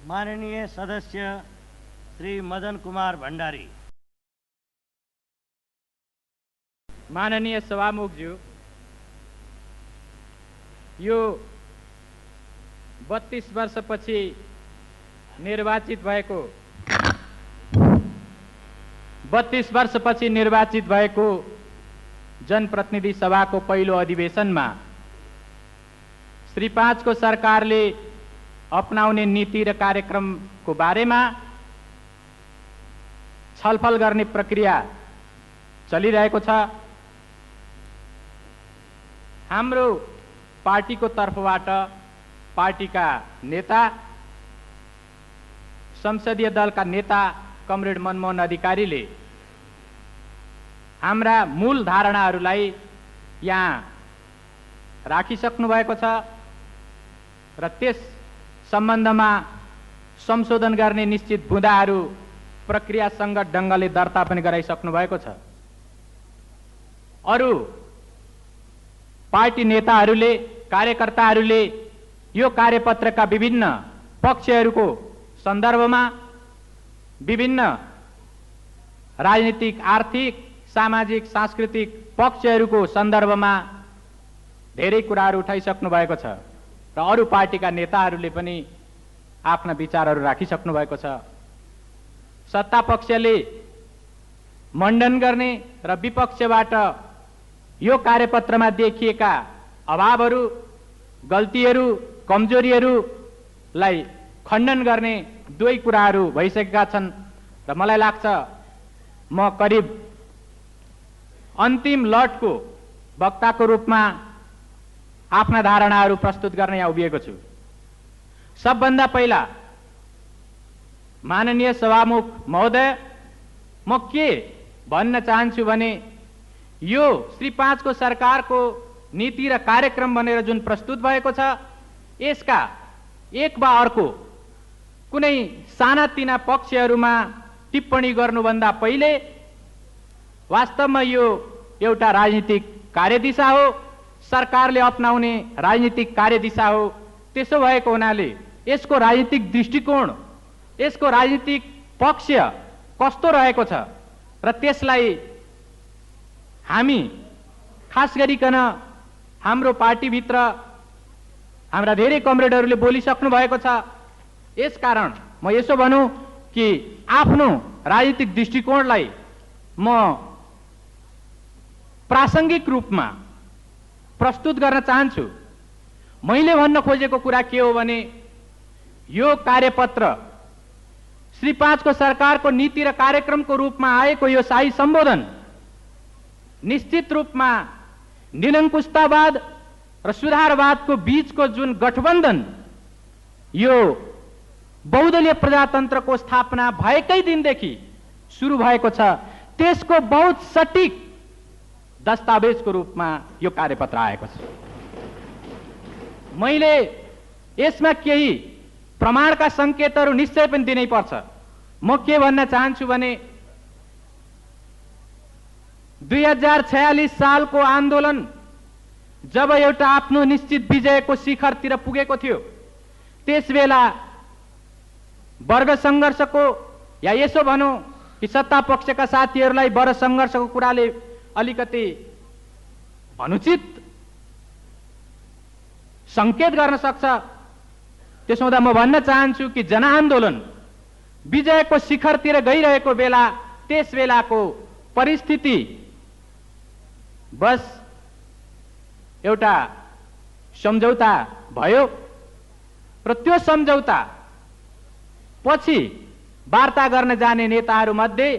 माननीय सदस्य श्री मदन कुमार भण्डारी। माननीय सभामुखज्यू, यो 32 वर्षपछि निर्वाचित भएको जनप्रतिनिधि सभाको पहिलो अधिवेशनमा श्री 5 को सरकारले अपनाउने नीति र कार्यक्रमको बारेमा छलफल गर्ने प्रक्रिया चलिरहेको छ। हाम्रो पार्टीको तर्फबाट पार्टीका नेता, संसदीय दलका नेता कमरेड मनमोहन अधिकारीले हाम्रा मूल धारणाहरूलाई यहाँ राखिसक्नु भएको छ र त्यस सम्बन्धमा संशोधन गर्ने निश्चित बुँदाहरू प्रक्रियासँग ढङ्गले दर्ता पनि गराइसक्नु भएको छ। अरू पार्टी नेताहरूले, कार्यकर्ताहरूले यो कार्यपत्रका विभिन्न पक्षहरूको सन्दर्भमा विभिन्न राजनीतिक, आर्थिक, सामाजिक, सांस्कृतिक पक्षहरूको सन्दर्भमा धेरै कुराहरू उठाइसक्नु भएको छ र अरू पार्टीका नेताहरूले पनि आफ्ना विचारहरू राखिसक्नु भएको छ। सत्ता पक्षले मण्डन गर्ने र विपक्षबाट यो कार्यपत्रमा देखिएका अभावहरू, गल्तीहरू, कमजोरीहरूलाई खण्डन गर्ने दुवै कुराहरू भइसकेका छन् र मलाई लाग्छ म करिब अन्तिम लटको वक्ताको रूपमा आफ्ना धारणाहरू प्रस्तुत गर्न यहाँ उभिएको छु। सबभन्दा पहिला माननीय सभामुख महोदय, म के भन्न चाहन्छु भने यो श्री 5 को सरकारको नीति र कार्यक्रम बनेर जुन प्रस्तुत भएको छ, यसका एक वा अर्को कुनै सानातिना पक्षहरूमा टिप्पणी गर्नुभन्दा पहिले वास्तवमा यो एउटा राजनीतिक कार्यदिशा हो, सरकारले अपनाउने राजनीतिक कार्यदिशा हो। त्यसो भएको हुनाले यसको राजनीतिक दृष्टिकोण, यसको राजनीतिक पक्ष कस्तो रहेको छ र त्यसलाई हामी खास गरिकन हाम्रो पार्टीभित्र हाम्रा धेरै कमरेडहरूले बोलिसक्नु भएको छ। यसकारण म यसो भनौँ कि आफ्नो राजनीतिक दृष्टिकोणलाई म प्रासङ्गिक रूपमा प्रस्तुत गर्न चाहन्छु। मैले भन्न खोजेको कुरा के हो भने यो कार्यपत्र श्री 5 को सरकारको नीति र कार्यक्रमको रूपमा आएको यो शाही सम्बोधन निश्चित रूपमा निरङ्कुशतावाद र सुधारवादको बीचको जुन गठबन्धन यो बहुदलीय प्रजातन्त्रको स्थापना भएकै दिनदेखि सुरु भएको छ, त्यसको बहुत सटीक दस्तावेजको रूपमा यो कार्यपत्र आएको छ। मैले यसमा केही प्रमाणका संकेतहरू निश्चय पनि दिनै पर्छ। म के भन्न चाहन्छु भने 2046 सालको आन्दोलन जब एउटा आफ्नो निश्चित विजयको शिखरतिर पुगेको थियो, त्यसबेला वर्ग सङ्घर्षको या यसो भनौँ कि सत्ता पक्षका साथीहरूलाई वर्ग सङ्घर्षको कुराले अलिकति अनुचित संकेत गर्न सक्छ। त्यसो हुँदा म भन्न चाहन्छु कि जनआन्दोलन विजयको शिखरतिर गइरहेको बेला त्यस बेलाको परिस्थिति बस एउटा सम्झौता भयो र त्यो सम्झौता पछि वार्ता गर्न जाने नेताहरूमध्ये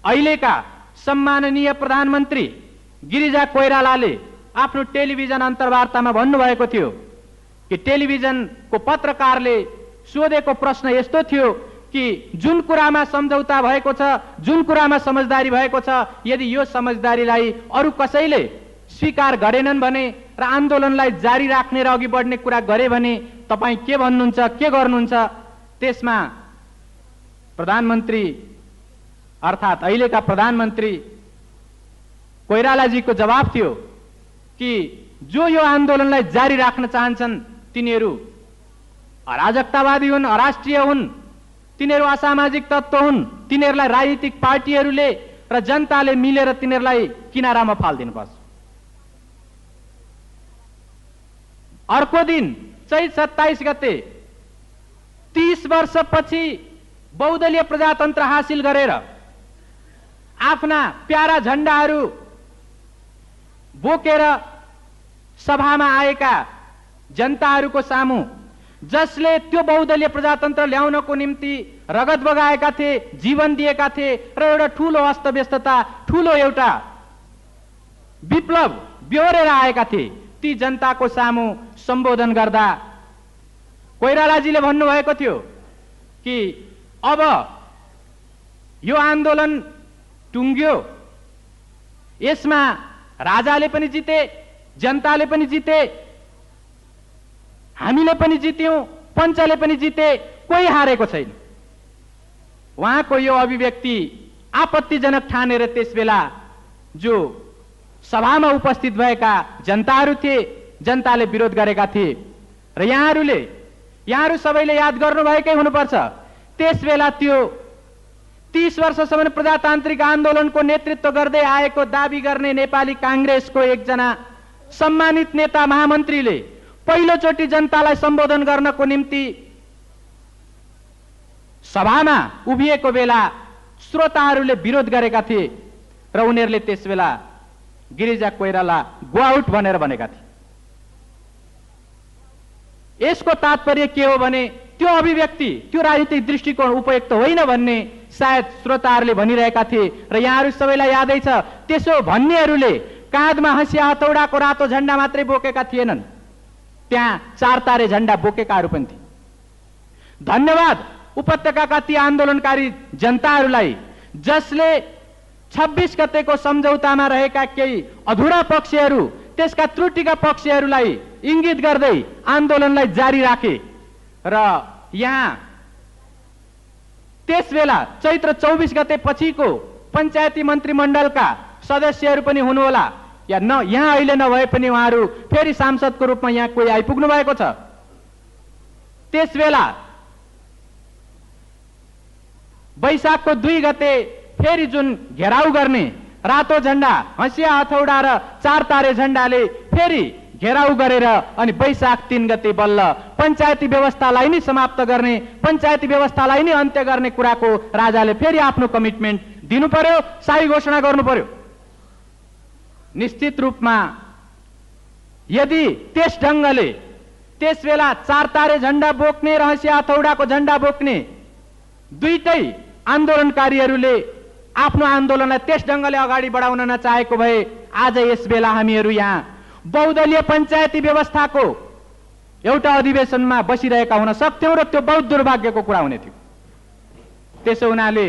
अहिलेका सम्माननीय प्रधानमन्त्री गिरिजा कोइरालाले आफ्नो टेलिभिजन अन्तर्वार्तामा भन्नुभएको थियो कि टेलिभिजनको पत्रकारले सोधेको प्रश्न यस्तो थियो कि जुन कुरामा सम्झौता भएको छ, जुन कुरामा समझदारी भएको छ, यदि यो समझदारीलाई अरू कसैले स्वीकार गरेनन् भने र आन्दोलनलाई जारी राख्ने र अघि बढ्ने कुरा गरे भने तपाईँ के भन्नुहुन्छ, के गर्नुहुन्छ? त्यसमा प्रधानमन्त्री अर्थात् अहिलेका प्रधानमन्त्री कोइरालाजीको जवाब थियो कि जो यो आन्दोलनलाई जारी राख्न चाहन्छन् तिनीहरू अराजकतावादी हुन्, अराष्ट्रिय हुन्, तिनीहरू असामाजिक तत्त्व हुन्, तिनीहरूलाई राजनीतिक पार्टीहरूले र जनताले मिलेर तिनीहरूलाई किनारामा फाल्दिनुपर्छ। अर्को दिन चैत 27 गते 30 वर्षपछि बहुदलीय प्रजातन्त्र हासिल गरेर आफ्ना प्यारा झण्डाहरू बोकेर सभामा आएका जनताहरूको सामु, जसले त्यो बहुदलीय प्रजातन्त्र ल्याउनको निम्ति रगत बगाएका थिए, जीवन दिएका थिए र एउटा ठूलो अस्तव्यस्तता, ठूलो एउटा विप्लव बेहोरेर आएका थिए, ती जनताको सामु सम्बोधन गर्दा कोइरालाजीले भन्नुभएको थियो कि अब यो आन्दोलन टुङ्ग्यो, यसमा राजाले पनि जिते, जनताले पनि जिते, हामीले पनि जित्यौं, पञ्चले पनि जिते, कोही हारेको छैन। उहाँको यो अभिव्यक्ति आपत्तिजनक ठानेर त्यसबेला जो सभामा उपस्थित भएका जनताहरू थिए, जनताले विरोध गरेका थिए। र यहाँहरू सबैले याद गर्नुभएकै हुनुपर्छ, त्यसबेला त्यो 30 वर्षसम्म प्रजातान्त्रिक आन्दोलनको नेतृत्व गर्दै आएको दाबी गर्ने नेपाली कांग्रेसको एकजना सम्मानित नेता महामन्त्रीले पहिलोचोटि जनतालाई सम्बोधन गर्नको निम्ति सभामा उभिएको बेला श्रोताहरूले विरोध गरेका थिए र उनीहरूले त्यसबेला गिरिजा कोइराला गो आउट भनेर भनेका थिए। यसको तात्पर्य के हो भने त्यो अभिव्यक्ति, त्यो राजनीतिक दृष्टिकोण उपयुक्त होइन भन्ने सायद श्रोताहरूले भनिरहेका थिए। र यहाँहरू सबैलाई यादै छ, त्यसो भन्नेहरूले काँधमा हँसिया हथौडाको रातो झण्डा मात्रै बोकेका थिएनन्, त्यहाँ 4 तारे झण्डा बोकेकाहरू पनि थिए। धन्यवाद उपत्यकाका ती आन्दोलनकारी जनताहरूलाई जसले 26 गतेको सम्झौतामा रहेका केही अधुरा पक्षहरू, त्यसका त्रुटिका पक्षहरूलाई इंगित गर्दै आन्दोलनलाई जारी राखे। र यहाँ त्यसबेला चैत्र 24 गते पछिको पञ्चायती मन्त्रीमण्डलका सदस्यहरू पनि हुनुहोला, या यहाँ अहिले नभए पनि उहाँहरू फेरि सांसदको रूपमा यहाँ कोही आइपुग्नु भएको छ। त्यसबेला वैशाखको 2 गते फेरि जुन घेराउ गर्ने रातो झण्डा, हँसिया हथौडा र 4 तारे झण्डाले फेरि घेराउ गरेर अनि वैशाख 3 गते बल्ल पञ्चायती व्यवस्थालाई नै समाप्त गर्ने, पञ्चायती व्यवस्थालाई नै अन्त्य गर्ने कुराको राजाले फेरि आफ्नो कमिटमेन्ट दिनु पर्यो, सही घोषणा गर्नु पर्यो। निश्चित रूपमा यदि त्यस ढङ्गले त्यसबेला 4 तारे झण्डा बोक्ने र हँसिया हथौडाको झण्डा बोक्ने दुईटै आन्दोलनकारीहरूले आफ्नो आन्दोलनलाई त्यस ढङ्गले अगाडि बढाउन नचाहेको भए आज यस बेला हामीहरू यहाँ बहुदलीय पञ्चायती व्यवस्थाको एउटा अधिवेशनमा बसिरहेका हुन सक्थ्यौं र त्यो बहुत दुर्भाग्यको कुरा हुने थियो। त्यसो हुनाले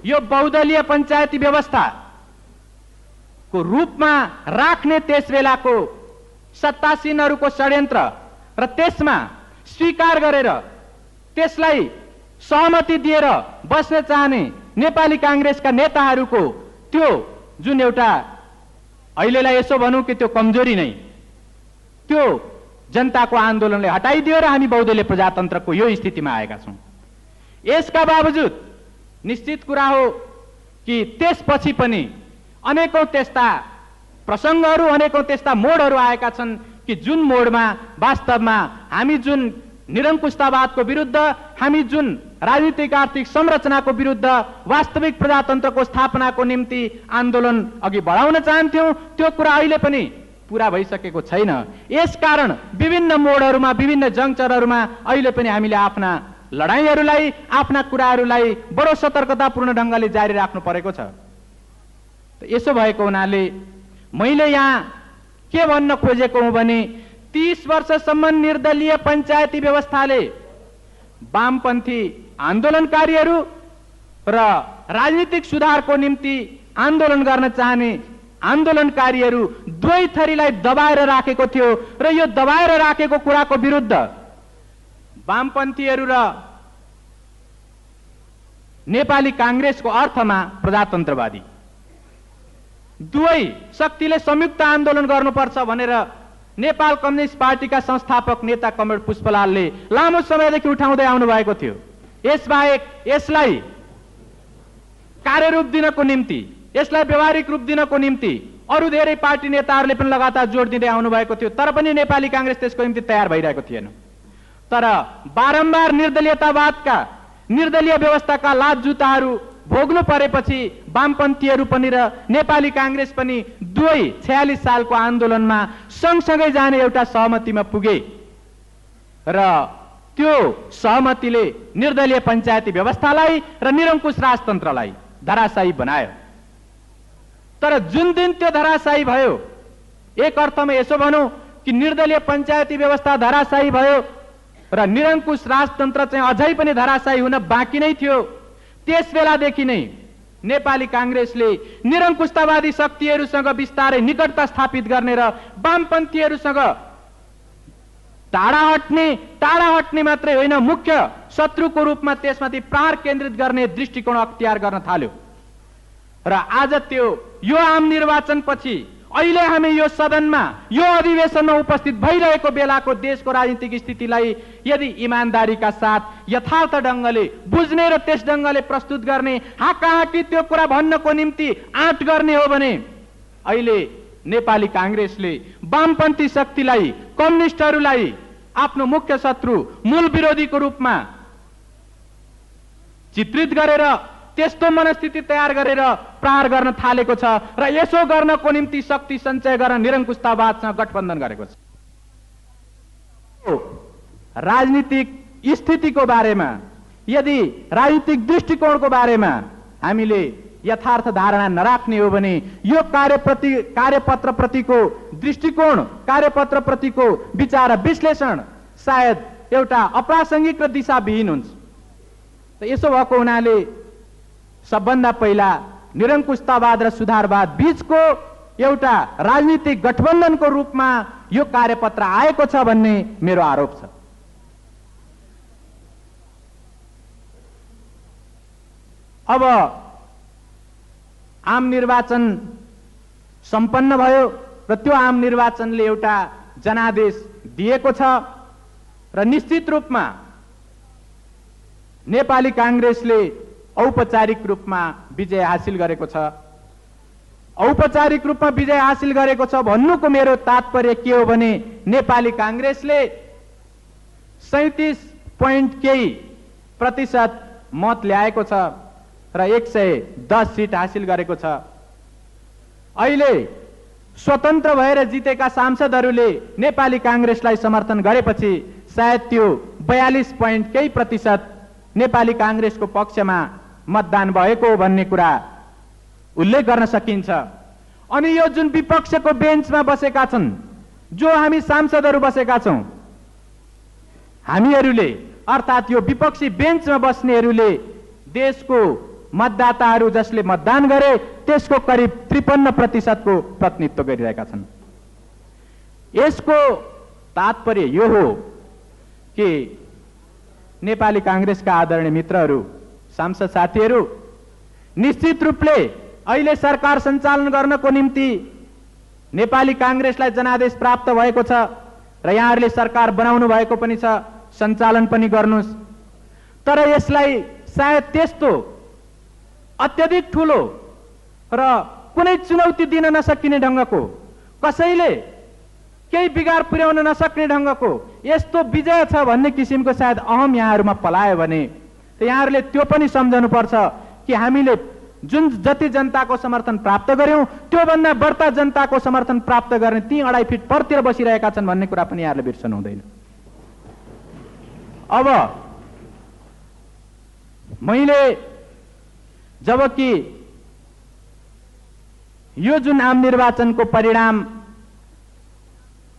यो बहुदलीय पञ्चायती व्यवस्थाको रूपमा राख्ने त्यस बेलाको सत्तासीनहरूको षड्यन्त्र र त्यसमा स्वीकार गरेर त्यसलाई सहमति दिएर बस्न चाहने नेपाली कांग्रेसका नेताहरूको त्यो जुन एउटा अहिलेलाई यसो भनौं कि त्यो कमजोरी नै, त्यो जनताको आन्दोलनले हटाइदियो र हामी बहुदलीय प्रजातन्त्रको यो स्थितिमा आएका छौं। यसका बावजुद निश्चित कुरा हो कि त्यसपछि पनि अनेकौं त्यस्ता प्रसंगहरू, अनेकौं त्यस्ता मोडहरू आएका छन् कि जुन मोडमा वास्तवमा हामी जुन निरंकुशतावादको विरुद्ध, हामी जुन राजनीतिक आर्थिक संरचनाको विरुद्ध वास्तविक प्रजातन्त्रको स्थापनाको निम्ति आन्दोलन अघि बढाउन चाहन्थ्यौं, त्यो कुरा अहिले पनि पूरा भइसकेको छैन। यसकारण विभिन्न मोडहरूमा, विभिन्न जंक्चरहरूमा अहिले पनि हामीले आफ्ना लडाईहरूलाई, आफ्ना कुराहरूलाई बडो सतर्कतापूर्ण ढंगले जारी राख्नु परेको छ। यसो भएको हुनाले मैले यहाँ के भन्न खोजेको हुँ भने 30 वर्षसम्म निर्दलीय पञ्चायती व्यवस्थाले वामपन्थी आन्दोलनकारीहरू र राजनीतिक सुधारको निम्ति आन्दोलन गर्न चाहने आन्दोलनकारीहरू दुवै थरीलाई दबाएर राखेको थियो र यो दबाएर राखेको कुराको विरुद्ध वामपन्थीहरू र नेपाली कांग्रेसको अर्थमा प्रजातन्त्रवादी दुवै शक्तिले संयुक्त आन्दोलन गर्नुपर्छ भनेर नेपाल कम्युनिस्ट पार्टीका संस्थापक नेता कमरेड पुष्पलालले लामो समयदेखि उठाउँदै आउनु भएको थियो। यसबाहेक यसलाई कार्यरूप दिनको निम्ति, यसलाई व्यवहारिक रूप दिनको निम्ति अरू धेरै पार्टी नेताहरूले पनि लगातार जोड दिँदै आउनु भएको थियो, तर पनि नेपाली कांग्रेस त्यसको निम्ति तयार भइरहेको थिएन। तर बारम्बार निर्दलीयतावादका, निर्दलीय व्यवस्थाका लात जुताहरू भोग्नु परेपछि वामपन्थीहरू पनि र नेपाली कांग्रेस पनि दुवै 46 सालको आन्दोलनमा सँगसँगै जाने एउटा सहमतिमा पुगे र त्यो सहमतिले निर्दलीय पञ्चायती व्यवस्थालाई र निरङ्कुश राजतन्त्रलाई धराशायी बनायो। तर जुन दिन त्यो धराशायी भयो, एक अर्थमा यसो भनौं कि निर्दलीय पञ्चायती व्यवस्था धराशायी भयो र निरङ्कुश राजतन्त्र चाहिँ अझै पनि धराशायी हुन बाँकी नै थियो। त्यस बेलादेखि नै नेपाली कांग्रेसले निरङ्कुशतावादी शक्तिहरूसँग बिस्तारै निकटता स्थापित गर्ने र वामपन्थीहरूसँग टाढा हट्ने मात्रै होइन, मुख्य शत्रुको रूपमा त्यसमाथि प्रहार केन्द्रित गर्ने दृष्टिकोण अख्तियार गर्न थाल्यो। र आज त्यो यो आम निर्वाचनपछि अहिले हामी यो सदनमा, यो अधिवेशनमा उपस्थित भइरहेको बेलाको देशको राजनीतिक स्थितिलाई यदि इमानदारीका साथ यथार्थ ढंगले बुझ्ने र त्यस ढंगले प्रस्तुत गर्ने, हाकाहाकी त्यो कुरा भन्नको निम्ति आँट गर्ने हो भने अहिले नेपाली कांग्रेसले वामपन्थी शक्तिलाई, कम्युनिस्टहरूलाई आफ्नो मुख्य शत्रु, मूल विरोधीको रूपमा चित्रित गरेर त्यस्तो मनस्थिति तयार गरेर प्रहार गर्न थालेको छ र यसो गर्नको निम्ति शक्ति सञ्चय गर्न निरङ्कुशतावादसँग गठबन्धन गरेको छ। राजनीतिक स्थितिको बारेमा, यदि राजनीतिक दृष्टिकोणको बारेमा हामीले यथार्थ धारणा नराख्ने हो भने यो कार्यपत्रप्रतिको दृष्टिकोण, कार्यपत्रप्रतिको विचार विश्लेषण सायद एउटा अप्रासंगिक र दिशाविहीन हुन्छ। त यसो भएको हुनाले सबभन्दा पहिला निरङ्कुशतावाद र सुधारवाद बीचको एउटा राजनीतिक गठबन्धनको रूपमा यो कार्यपत्र आएको छ भन्ने मेरो आरोप छ। अब आम निर्वाचन सम्पन्न भयो र त्यो आम निर्वाचनले एउटा जनादेश दिएको छ र निश्चित रूपमा नेपाली कांग्रेसले औपचारिक रूपमा विजय हासिल गरेको छ। औपचारिक रूपमा विजय हासिल गरेको छ भन्नुको मेरो तात्पर्य के हो भने नेपाली कांग्रेसले 37% मत ल्याएको छ र 110 सीट हासिल गरेको छ। अहिले स्वतन्त्र भएर जितेका सांसदहरूले नेपाली कांग्रेसलाई समर्थन गरेपछि सायद त्यो 42% नेपाली कांग्रेसको पक्षमा मतदान भएको हो भन्ने कुरा उल्लेख गर्न सकिन्छ। अनि यो जुन विपक्षको बेन्चमा बसेका छन्, जो हामी सांसदहरू बसेका छौं, हामीहरूले अर्थात यो विपक्षी बेन्चमा बस्नेहरूले देशको मतदाताहरू जसले मतदान गरे त्यसको करिब 53% को प्रतिनिधित्व गरिरहेका छन्। यसको तात्पर्य यो हो कि नेपाली कांग्रेसका आदरणीय मित्रहरू, सांसद साथीहरू, निश्चित रूपले अहिले सरकार सञ्चालन गर्नको निम्ति नेपाली कांग्रेसलाई जनादेश प्राप्त भएको छ र यहाँहरूले सरकार बनाउनु भएको पनि छ, सञ्चालन पनि गर्नुस्। तर यसलाई सायद त्यस्तो अत्यधिक ठूलो र कुनै चुनौती दिन नसकिने ढंगको, कसैले केही बिगार पुर्याउन नसक्ने ढंगको यस्तो विजय छ भन्ने किसिमको सायद अहम यहाँहरूमा पलायो भने त यहाँहरूले त्यो पनि सम्झनु पर्छ कि हामीले जुन जति जनताको समर्थन प्राप्त गर्यौं त्यो भन्दा बढ्ता जनताको समर्थन प्राप्त गर्ने ती 2.5 फिट परतिर बसिरहेका छन् भन्ने कुरा पनि यहाँहरूले बिर्सनु हुँदैन। अब मैले जबकि यो जुन आम निर्वाचनको परिणाम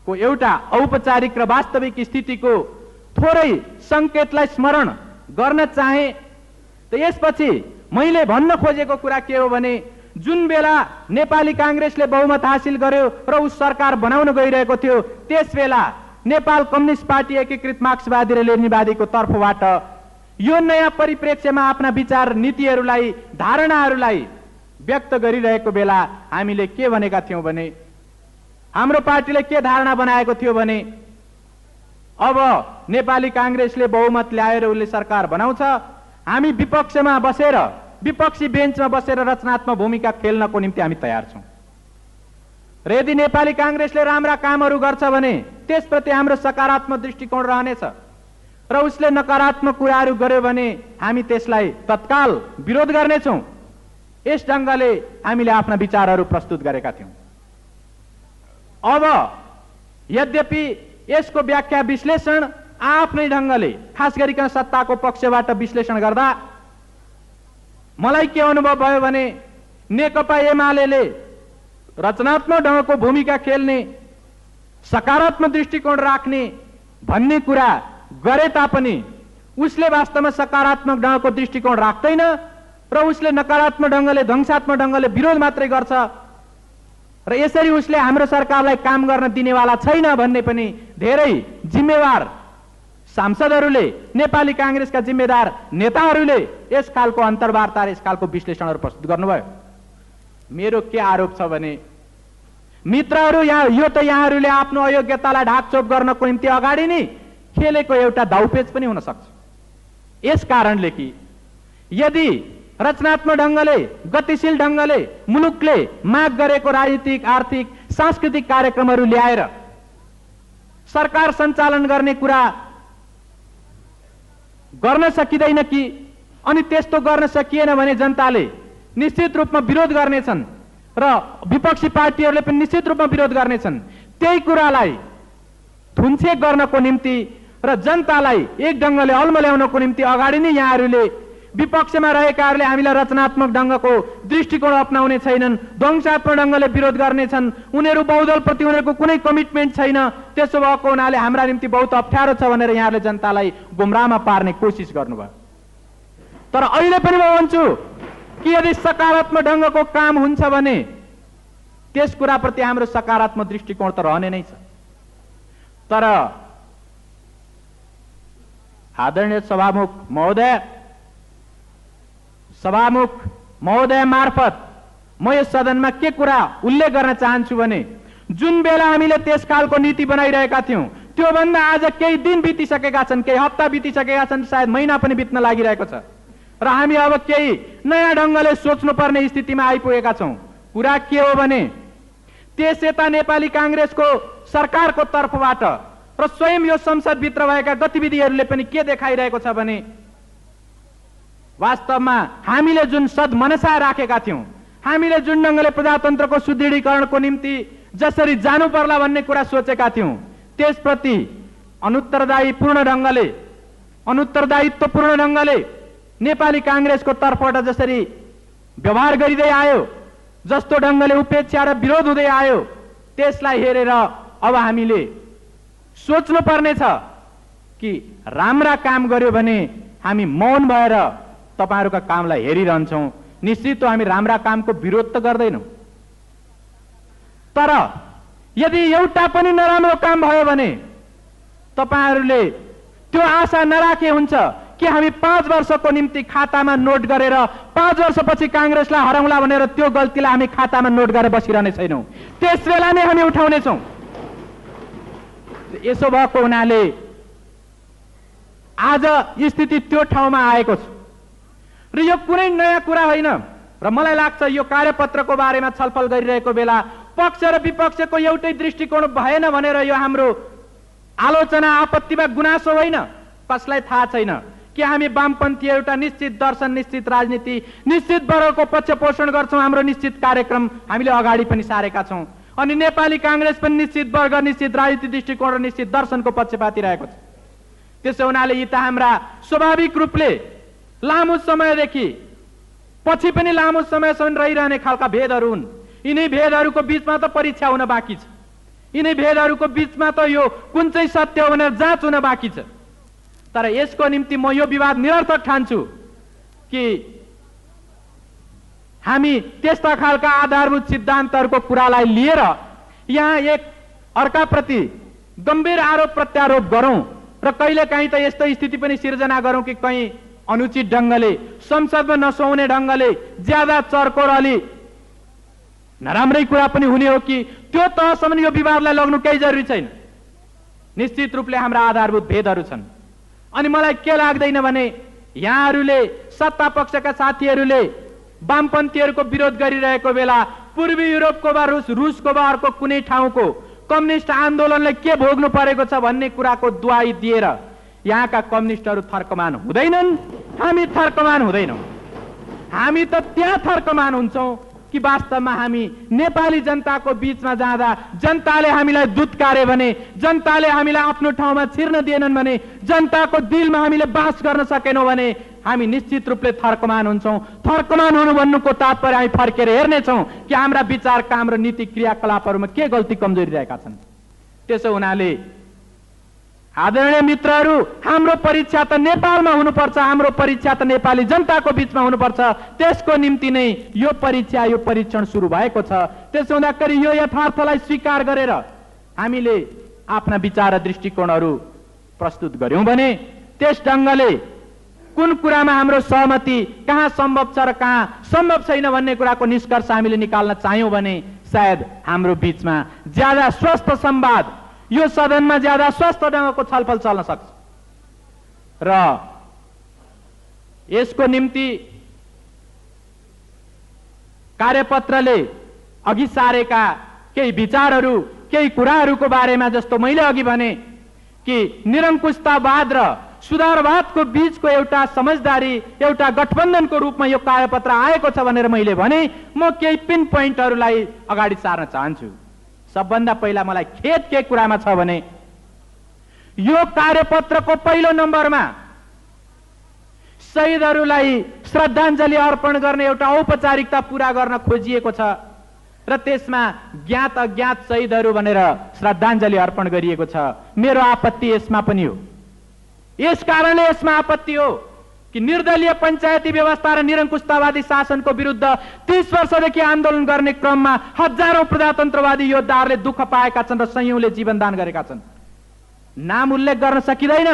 को एउटा औपचारिक र वास्तविक स्थितिको थोरै संकेतलाई स्मरण गर्न चाहे त यसपछि मैले भन्न खोजेको कुरा के हो भने जुन बेला नेपाली कांग्रेसले बहुमत हासिल गर्यो र उस सरकार बनाउन गइरहेको थियो त्यस बेला नेपाल कम्युनिस्ट पार्टी एकीकृत मार्क्सवादी र लेनिनवादीको तर्फबाट यो नयाँ परिप्रेक्ष्यमा आफ्ना विचार नीतिहरूलाई, धारणाहरूलाई व्यक्त गरिरहेको बेला हामीले के भनेका थियौं भने हाम्रो पार्टीले के धारणा बनाएको थियो भने अब नेपाली कांग्रेसले बहुमत ल्याएर उसले सरकार बनाउँछ, हामी विपक्षमा बसेर विपक्षी बेन्चमा बसेर रचनात्मक भूमिका खेल्नको निम्ति हामी तयार छौं। र यदि नेपाली कांग्रेसले राम्रा कामहरू गर्छ भने त्यसप्रति हाम्रो सकारात्मक दृष्टिकोण रहनेछ र उसले नकारात्मक कुराहरू गर्यो भने हामी त्यसलाई तत्काल विरोध गर्नेछौं। यस ढंगले हामीले आफ्ना विचारहरू प्रस्तुत गरेका थियौं। अब यद्यपि यसको व्याख्या विश्लेषण आफ्नै ढंगले खास गरिकन सत्ताको पक्षबाट विश्लेषण गर्दा मलाई के अनुभव भयो भने नेकपा एमाले रचनात्मक ढंगको भूमिका खेल्ने, सकारात्मक दृष्टिकोण राख्ने भन्ने कुरा गरे तापनि उसले वास्तवमा सकारात्मक ढंगको दृष्टिकोण राख्दैन र उसले नकारात्मक ढंगले, ध्वंसात्मक ढंगले विरोध मात्रै गर्छ र यसरी उसले हाम्रो सरकारलाई काम गर्न दिनेवाला छैन भन्ने पनि धेरै जिम्मेवार सांसदहरूले, नेपाली कांग्रेसका जिम्मेदार नेताहरूले यस खालको अन्तर्वार्ता र यस खालको विश्लेषणहरू प्रस्तुत गर्नुभयो। मेरो के आरोप छ भने मित्रहरू, यो त यहाँहरूले आफ्नो अयोग्यतालाई ढाकछोप गर्नको निम्ति अगाडि नै खेलेको एउटा दाउपेच पनि हुन सक्छ। यस कारणले कि यदि रचनात्मक ढंगले, गतिशील ढंगले मुलुकले माग गरेको राजनीतिक, आर्थिक, सांस्कृतिक कार्यक्रमहरू ल्याएर सरकार सञ्चालन गर्ने कुरा गर्न सकिँदैन कि, अनि त्यस्तो गर्न सकिएन भने जनताले निश्चित रूपमा विरोध गर्नेछन् र विपक्षी पार्टीहरूले पनि निश्चित रूपमा विरोध गर्नेछन्। त्यही कुरालाई थुन्छेक गर्नको निम्ति र जनतालाई एक ढंगले अल्मल्याउनको निम्ति अगाडि नै यहाँहरूले विपक्षमा रहेकाहरूले हामीलाई रचनात्मक ढंगको दृष्टिकोण अपनाउने छैनन्, ध्वंसात्मक ढंगले विरोध गर्नेछन्, उनीहरू बहुदलप्रति उनीहरूको कुनै कमिटमेन्ट छैन, त्यसो भएको हुनाले हाम्रा निम्ति बहुत अप्ठ्यारो छ भनेर यहाँले जनतालाई गुमराहमा पार्ने कोसिस गर्नुभयो। तर अहिले पनि म भन्छु कि यदि सकारात्मक ढंगको काम हुन्छ भने त्यस कुराप्रति हाम्रो सकारात्मक दृष्टिकोण त रहने नै छ। तर आदरणीय सभामुख महोदय मार्फत म यस सदनमा के कुरा उल्लेख गर्न चाहन्छु भने जुन बेला हामीले त्यस खालको नीति बनाइरहेका थियौं त्योभन्दा आज केही दिन बितिसकेका छन्, केही हप्ता बितिसकेका छन्, सायद महिना पनि बित्न लागिरहेको छ र हामी अब केही नयाँ ढंगले सोच्नुपर्ने स्थितिमा आइपुगेका छौं। कुरा के हो भने त्यस यता नेपाली कांग्रेसको सरकारको तर्फबाट र स्वयं यो संसदभित्र भएका गतिविधिहरूले पनि के देखाइरहेको छ भने वास्तवमा हामीले जुन सद्मनसा राखेका थियौं, हामीले जुन ढंगले प्रजातन्त्रको सुदृढीकरणको निम्ति जसरी जानु पर्ला भन्ने कुरा सोचेका थियौं त्यसप्रति अनुत्तरदायित्वपूर्ण ढंगले नेपाली कांग्रेसको तर्फबाट जसरी व्यवहार गरिँदै आयो, जस्तो ढंगले उपेक्षा र विरोध हुँदै आयो, त्यसलाई हेरेर अब हामीले सोच्नु पर्नेछ कि राम्रा काम गर्यो भने हामी मौन भएर तपाईहरुका कामलाई हेरिरहन्छौं। निश्चित हामी राम्रा कामको विरोध त गर्दैनौं, तर यदि एउटा पनि नराम्रो काम भयो भने तपाईहरुले त्यो आशा नराखे हुन्छ कि हामी 5 वर्षको निम्ति खातामा नोट गरेर 5 वर्षपछि कांग्रेसलाई हराउँला भनेर त्यो गल्तीलाई हामी खातामा नोट गरेर बसिरहने छैनौं। त्यसबेला नै हामी उठाउने छौं। यसो भएको हुनाले आज स्थिति त्यो ठाउँमा आएको छ र यो कुनै नयाँ कुरा होइन र मलाई लाग्छ यो कार्यपत्रको बारेमा छलफल गरिरहेको बेला पक्ष र विपक्षको एउटै दृष्टिकोण भएन भनेर यो हाम्रो आलोचना, आपत्तिमा गुनासो होइन। कसलाई थाहा छैन कि हामी वामपन्थी एउटा निश्चित दर्शन, निश्चित राजनीति, निश्चित वर्गको पक्ष पोषण गर्छौं। हाम्रो निश्चित कार्यक्रम हामीले अगाडि पनि सारेका छौं अनि नेपाली कांग्रेस पनि निश्चित वर्ग, निश्चित राजनीति दृष्टिकोण र निश्चित दर्शनको पक्षपाती रहेको छ। त्यसो हुनाले यी त हाम्रा स्वाभाविक रूपले लामो समयदेखि पछि पनि लामो समयसम्म रहिरहने खालका भेदहरू हुन्। यिनै भेदहरूको बीचमा त परीक्षा हुन बाँकी छ। यिनै भेदहरूको बीचमा त यो कुन चाहिँ सत्य हो भनेर जाँच हुन बाँकी छ। तर यसको निम्ति म यो विवाद निरर्थक ठान्छु कि हामी त्यस्ता खालका आधारभूत सिद्धान्तहरूको कुरालाई लिएर यहाँ एक अर्काप्रति गम्भीर आरोप प्रत्यारोप गरौं र कहिलेकाहीँ त यस्तो स्थिति पनि सिर्जना गरौं कि कहीं अनुचित ढंगले, संसदमा नसुहाउने ढंगले, ज्यादा चर्को र अलि नराम्रै कुरा पनि हुने हो कि त्यो तहसम्म यो विवादलाई लग्नु केही जरुरी छैन। निश्चित रूपले हाम्रा आधारभूत भेदहरू छन्। अनि मलाई के लाग्दैन भने यहाँहरूले सत्ता पक्षका साथीहरूले वामपन्थीहरूको विरोध गरिरहेको बेला पूर्वी युरोपको वा रुसको वा अर्को कुनै ठाउँको कम्युनिस्ट आन्दोलनले के भोग्नु परेको छ भन्ने कुराको दुहाई दिएर यहाँका कम्युनिस्टहरू थर्कमान हुँदैनन्, हामी थर्कमान हुँदैनौँ। हामी त त्यहाँ थर्कमान हुन्छौँ कि वास्तवमा हामी नेपाली जनताको बीचमा जाँदा जनताले हामीलाई दुत्कारे भने, जनताले हामीलाई आफ्नो ठाउँमा छिर्न दिएनन् भने, जनताको दिलमा हामीले बास गर्न सकेनौँ भने हामी निश्चित रूपले थर्कमान हुन्छौँ। थर्कमान हुनु भन्नुको तात्पर्य हामी फर्केर हेर्नेछौँ कि हाम्रा विचार, काम र नीति क्रियाकलापहरूमा के गल्ती कमजोरी रहेका छन्। त्यसो हुनाले आदरणीय मित्रहरू, हाम्रो परीक्षा त नेपालमा हुनुपर्छ, हाम्रो परीक्षा त नेपाली जनताको बीचमा हुनुपर्छ। त्यसको निम्ति नै यो परीक्षा, यो परीक्षण सुरु भएको छ। त्यसो हुँदाखेरि यो यथार्थलाई स्वीकार गरेर हामीले आफ्ना विचार र दृष्टिकोणहरू प्रस्तुत गर्यौं भने त्यस ढङ्गले कुन कुरामा हाम्रो सहमति कहाँ सम्भव छ र कहाँ सम्भव छैन भन्ने कुराको निष्कर्ष हामीले निकाल्न चाह्यौं भने सायद हाम्रो बीचमा ज्यादा स्वस्थ संवाद, यो सदनमा ज्यादा स्वस्थ ढङ्गको छलफल चल्न सक्छ। र यसको निम्ति कार्यपत्रले अघि सारेका केही विचारहरू, केही कुराहरूको बारेमा जस्तो मैले अघि भने कि निरंकुशतावाद र सुधारवादको बीचको एउटा समझदारी, एउटा गठबन्धनको रूपमा यो कार्यपत्र आएको छ भनेर मैले भने, म केही पिन पोइन्टहरूलाई अगाडि सार्न चाहन्छु। सबभन्दा पहिला मलाई खेद के कुरामा छ भने यो कार्यपत्रको पहिलो नम्बरमा शहीदहरूलाई श्रद्धाञ्जली अर्पण गर्ने एउटा औपचारिकता पूरा गर्न खोजिएको छ र त्यसमा ज्ञात अज्ञात शहीदहरू भनेर श्रद्धाञ्जली अर्पण गरिएको छ। मेरो आपत्ति यसमा पनि हो। यस कारणले यसमा आपत्ति हो कि निर्दलीय पञ्चायती व्यवस्था र निरंकुशतावादी शासनको विरुद्ध 30 वर्षदेखि आन्दोलन गर्ने क्रममा हजारौं प्रजातन्त्रवादी योद्धाहरूले दुःख पाएका छन् र सयौंले जीवनदान गरेका छन्। नाम उल्लेख गर्न सकिँदैन।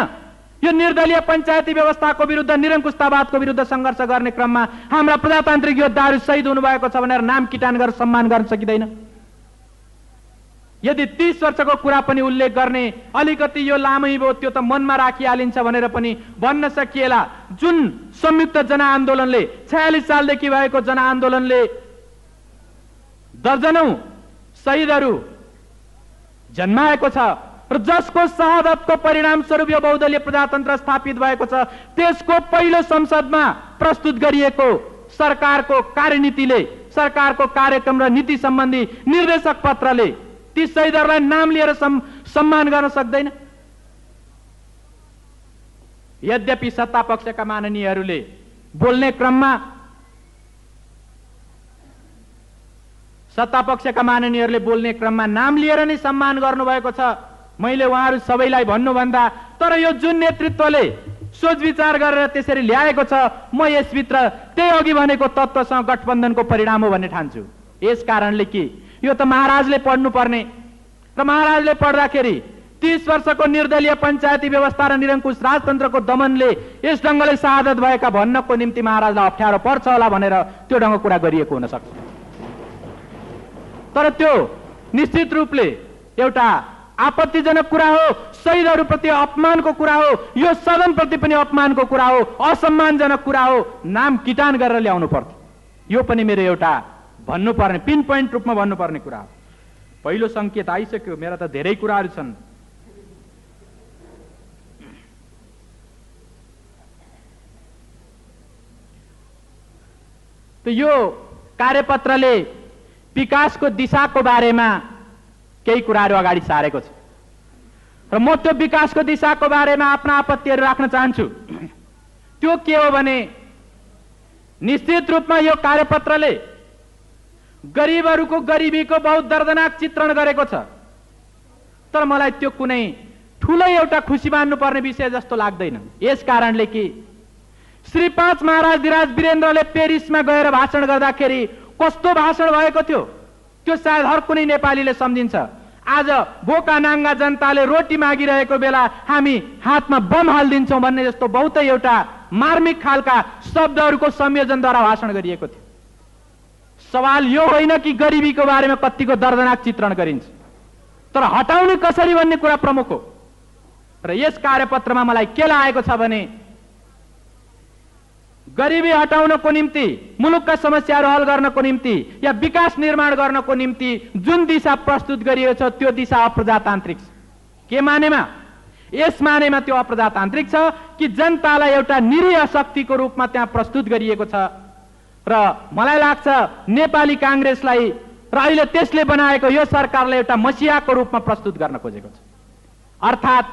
यो निर्दलीय पञ्चायती व्यवस्थाको विरुद्ध, निरंकुशतावादको विरुद्ध संघर्ष गर्ने क्रममा हाम्रा प्रजातान्त्रिक योद्धाहरू शहीद हुनुभएको छ भनेर नाम किटान गरेर सम्मान गर्न सकिँदैन। यदि 30 वर्षको कुरा पनि उल्लेख गर्ने अलिकति यो लामै भयो, त्यो त मनमा राखिहालिन्छ भनेर पनि भन्न सकिएला। जुन संयुक्त जनआन्दोलनले 46 सालदेखि भएको जनआन्दोलनले दर्जनौं शहीदहरू जन्माएको छ र जसको शहादतको परिणाम स्वरूप यो बहुदलीय प्रजातन्त्र स्थापित भएको छ, त्यसको पहिलो संसदमा प्रस्तुत गरिएको सरकारको कार्यनीतिले, सरकारको कार्यक्रम र नीति सम्बन्धी निर्देशक पत्रले ती शहीदहरूलाई नाम लिएर सम्मान गर्न सक्दैन। यद्यपि सत्ता पक्षका माननीयहरूले बोल्ने क्रममा, सत्ता पक्षका माननीयहरूले बोल्ने क्रममा नाम लिएर नै सम्मान गर्नुभएको छ। मैले उहाँहरू सबैलाई भन्नुभन्दा तर यो जुन नेतृत्वले सोच विचार गरेर त्यसरी ल्याएको छ, म यसभित्र त्यही अघि भनेको तत्त्वसँग गठबन्धनको परिणाम हो भन्ने ठान्छु। यस कारणले कि यो त महाराजले पढ्नु पर्ने र महाराजले पढ्दाखेरि 30 वर्षको निर्दलीय पञ्चायती व्यवस्था र निरंकुश राजतन्त्रको दमनले यस ढङ्गले शहादत भएका भन्नको निम्ति महाराजलाई अप्ठ्यारो पर्छ होला भनेर त्यो ढङ्ग कुरा गरिएको हुन सक्छ। तर त्यो निश्चित रूपले एउटा आपत्तिजनक कुरा हो, शहीदहरूप्रति अपमानको कुरा हो, यो सदनप्रति पनि अपमानको कुरा हो, असम्मानजनक कुरा हो। नाम किटान गरेर ल्याउनु पर्थ्यो। यो पनि मेरो एउटा भन्नुपर्ने, पिन पोइन्ट रूपमा भन्नुपर्ने कुरा हो। पहिलो संकेत आइसक्यो। मेरा त धेरै कुराहरू छन्। त यो कार्यपत्रले विकासको दिशाको बारेमा केही कुराहरू अगाडि सारेको छ र म त्यो विकासको दिशाको बारेमा आफ्ना आपत्तिहरू राख्न चाहन्छु। त्यो के हो भने निश्चित रूपमा यो कार्यपत्रले गरिबहरूको गरिबीको बहुत दर्दनाक चित्रण गरेको छ। तर मलाई त्यो कुनै ठूलै एउटा खुसी मान्नुपर्ने विषय जस्तो लाग्दैन। यस कारणले कि श्री 5 महाराज धिराज वीरेन्द्रले पेरिसमा गएर भाषण गर्दाखेरि कस्तो भाषण भएको थियो त्यो सायद हर कुनै नेपालीले सम्झिन्छ। आज भोका नाङ्गा जनताले रोटी मागिरहेको बेला हामी हातमा बम हालिदिन्छौँ भन्ने जस्तो बहुतै एउटा मार्मिक खालका शब्दहरूको संयोजनद्वारा भाषण गरिएको थियो। सवाल यो होइन कि गरिबीको बारेमा कतिको दर्दनाक चित्रण गरिन्छ, तर हटाउने कसरी भन्ने कुरा प्रमुख हो। र यस कार्यपत्रमा मलाई के लागेको छ भने गरिबी हटाउनको निम्ति, मुलुकका समस्याहरू हल गर्नको निम्ति या विकास निर्माण गर्नको निम्ति जुन दिशा प्रस्तुत गरिएको छ त्यो दिशा अप्रजातान्त्रिक छ। के मानेमा? यस मानेमा त्यो अप्रजातान्त्रिक छ कि जनतालाई एउटा निरीह शक्तिको रूपमा त्यहाँ प्रस्तुत गरिएको छ। र मलाई लाग्छ नेपाली कांग्रेसलाई र अहिले त्यसले बनाएको यो सरकारले एउटा मसियाको रूपमा प्रस्तुत गर्न खोजेको छ। अर्थात्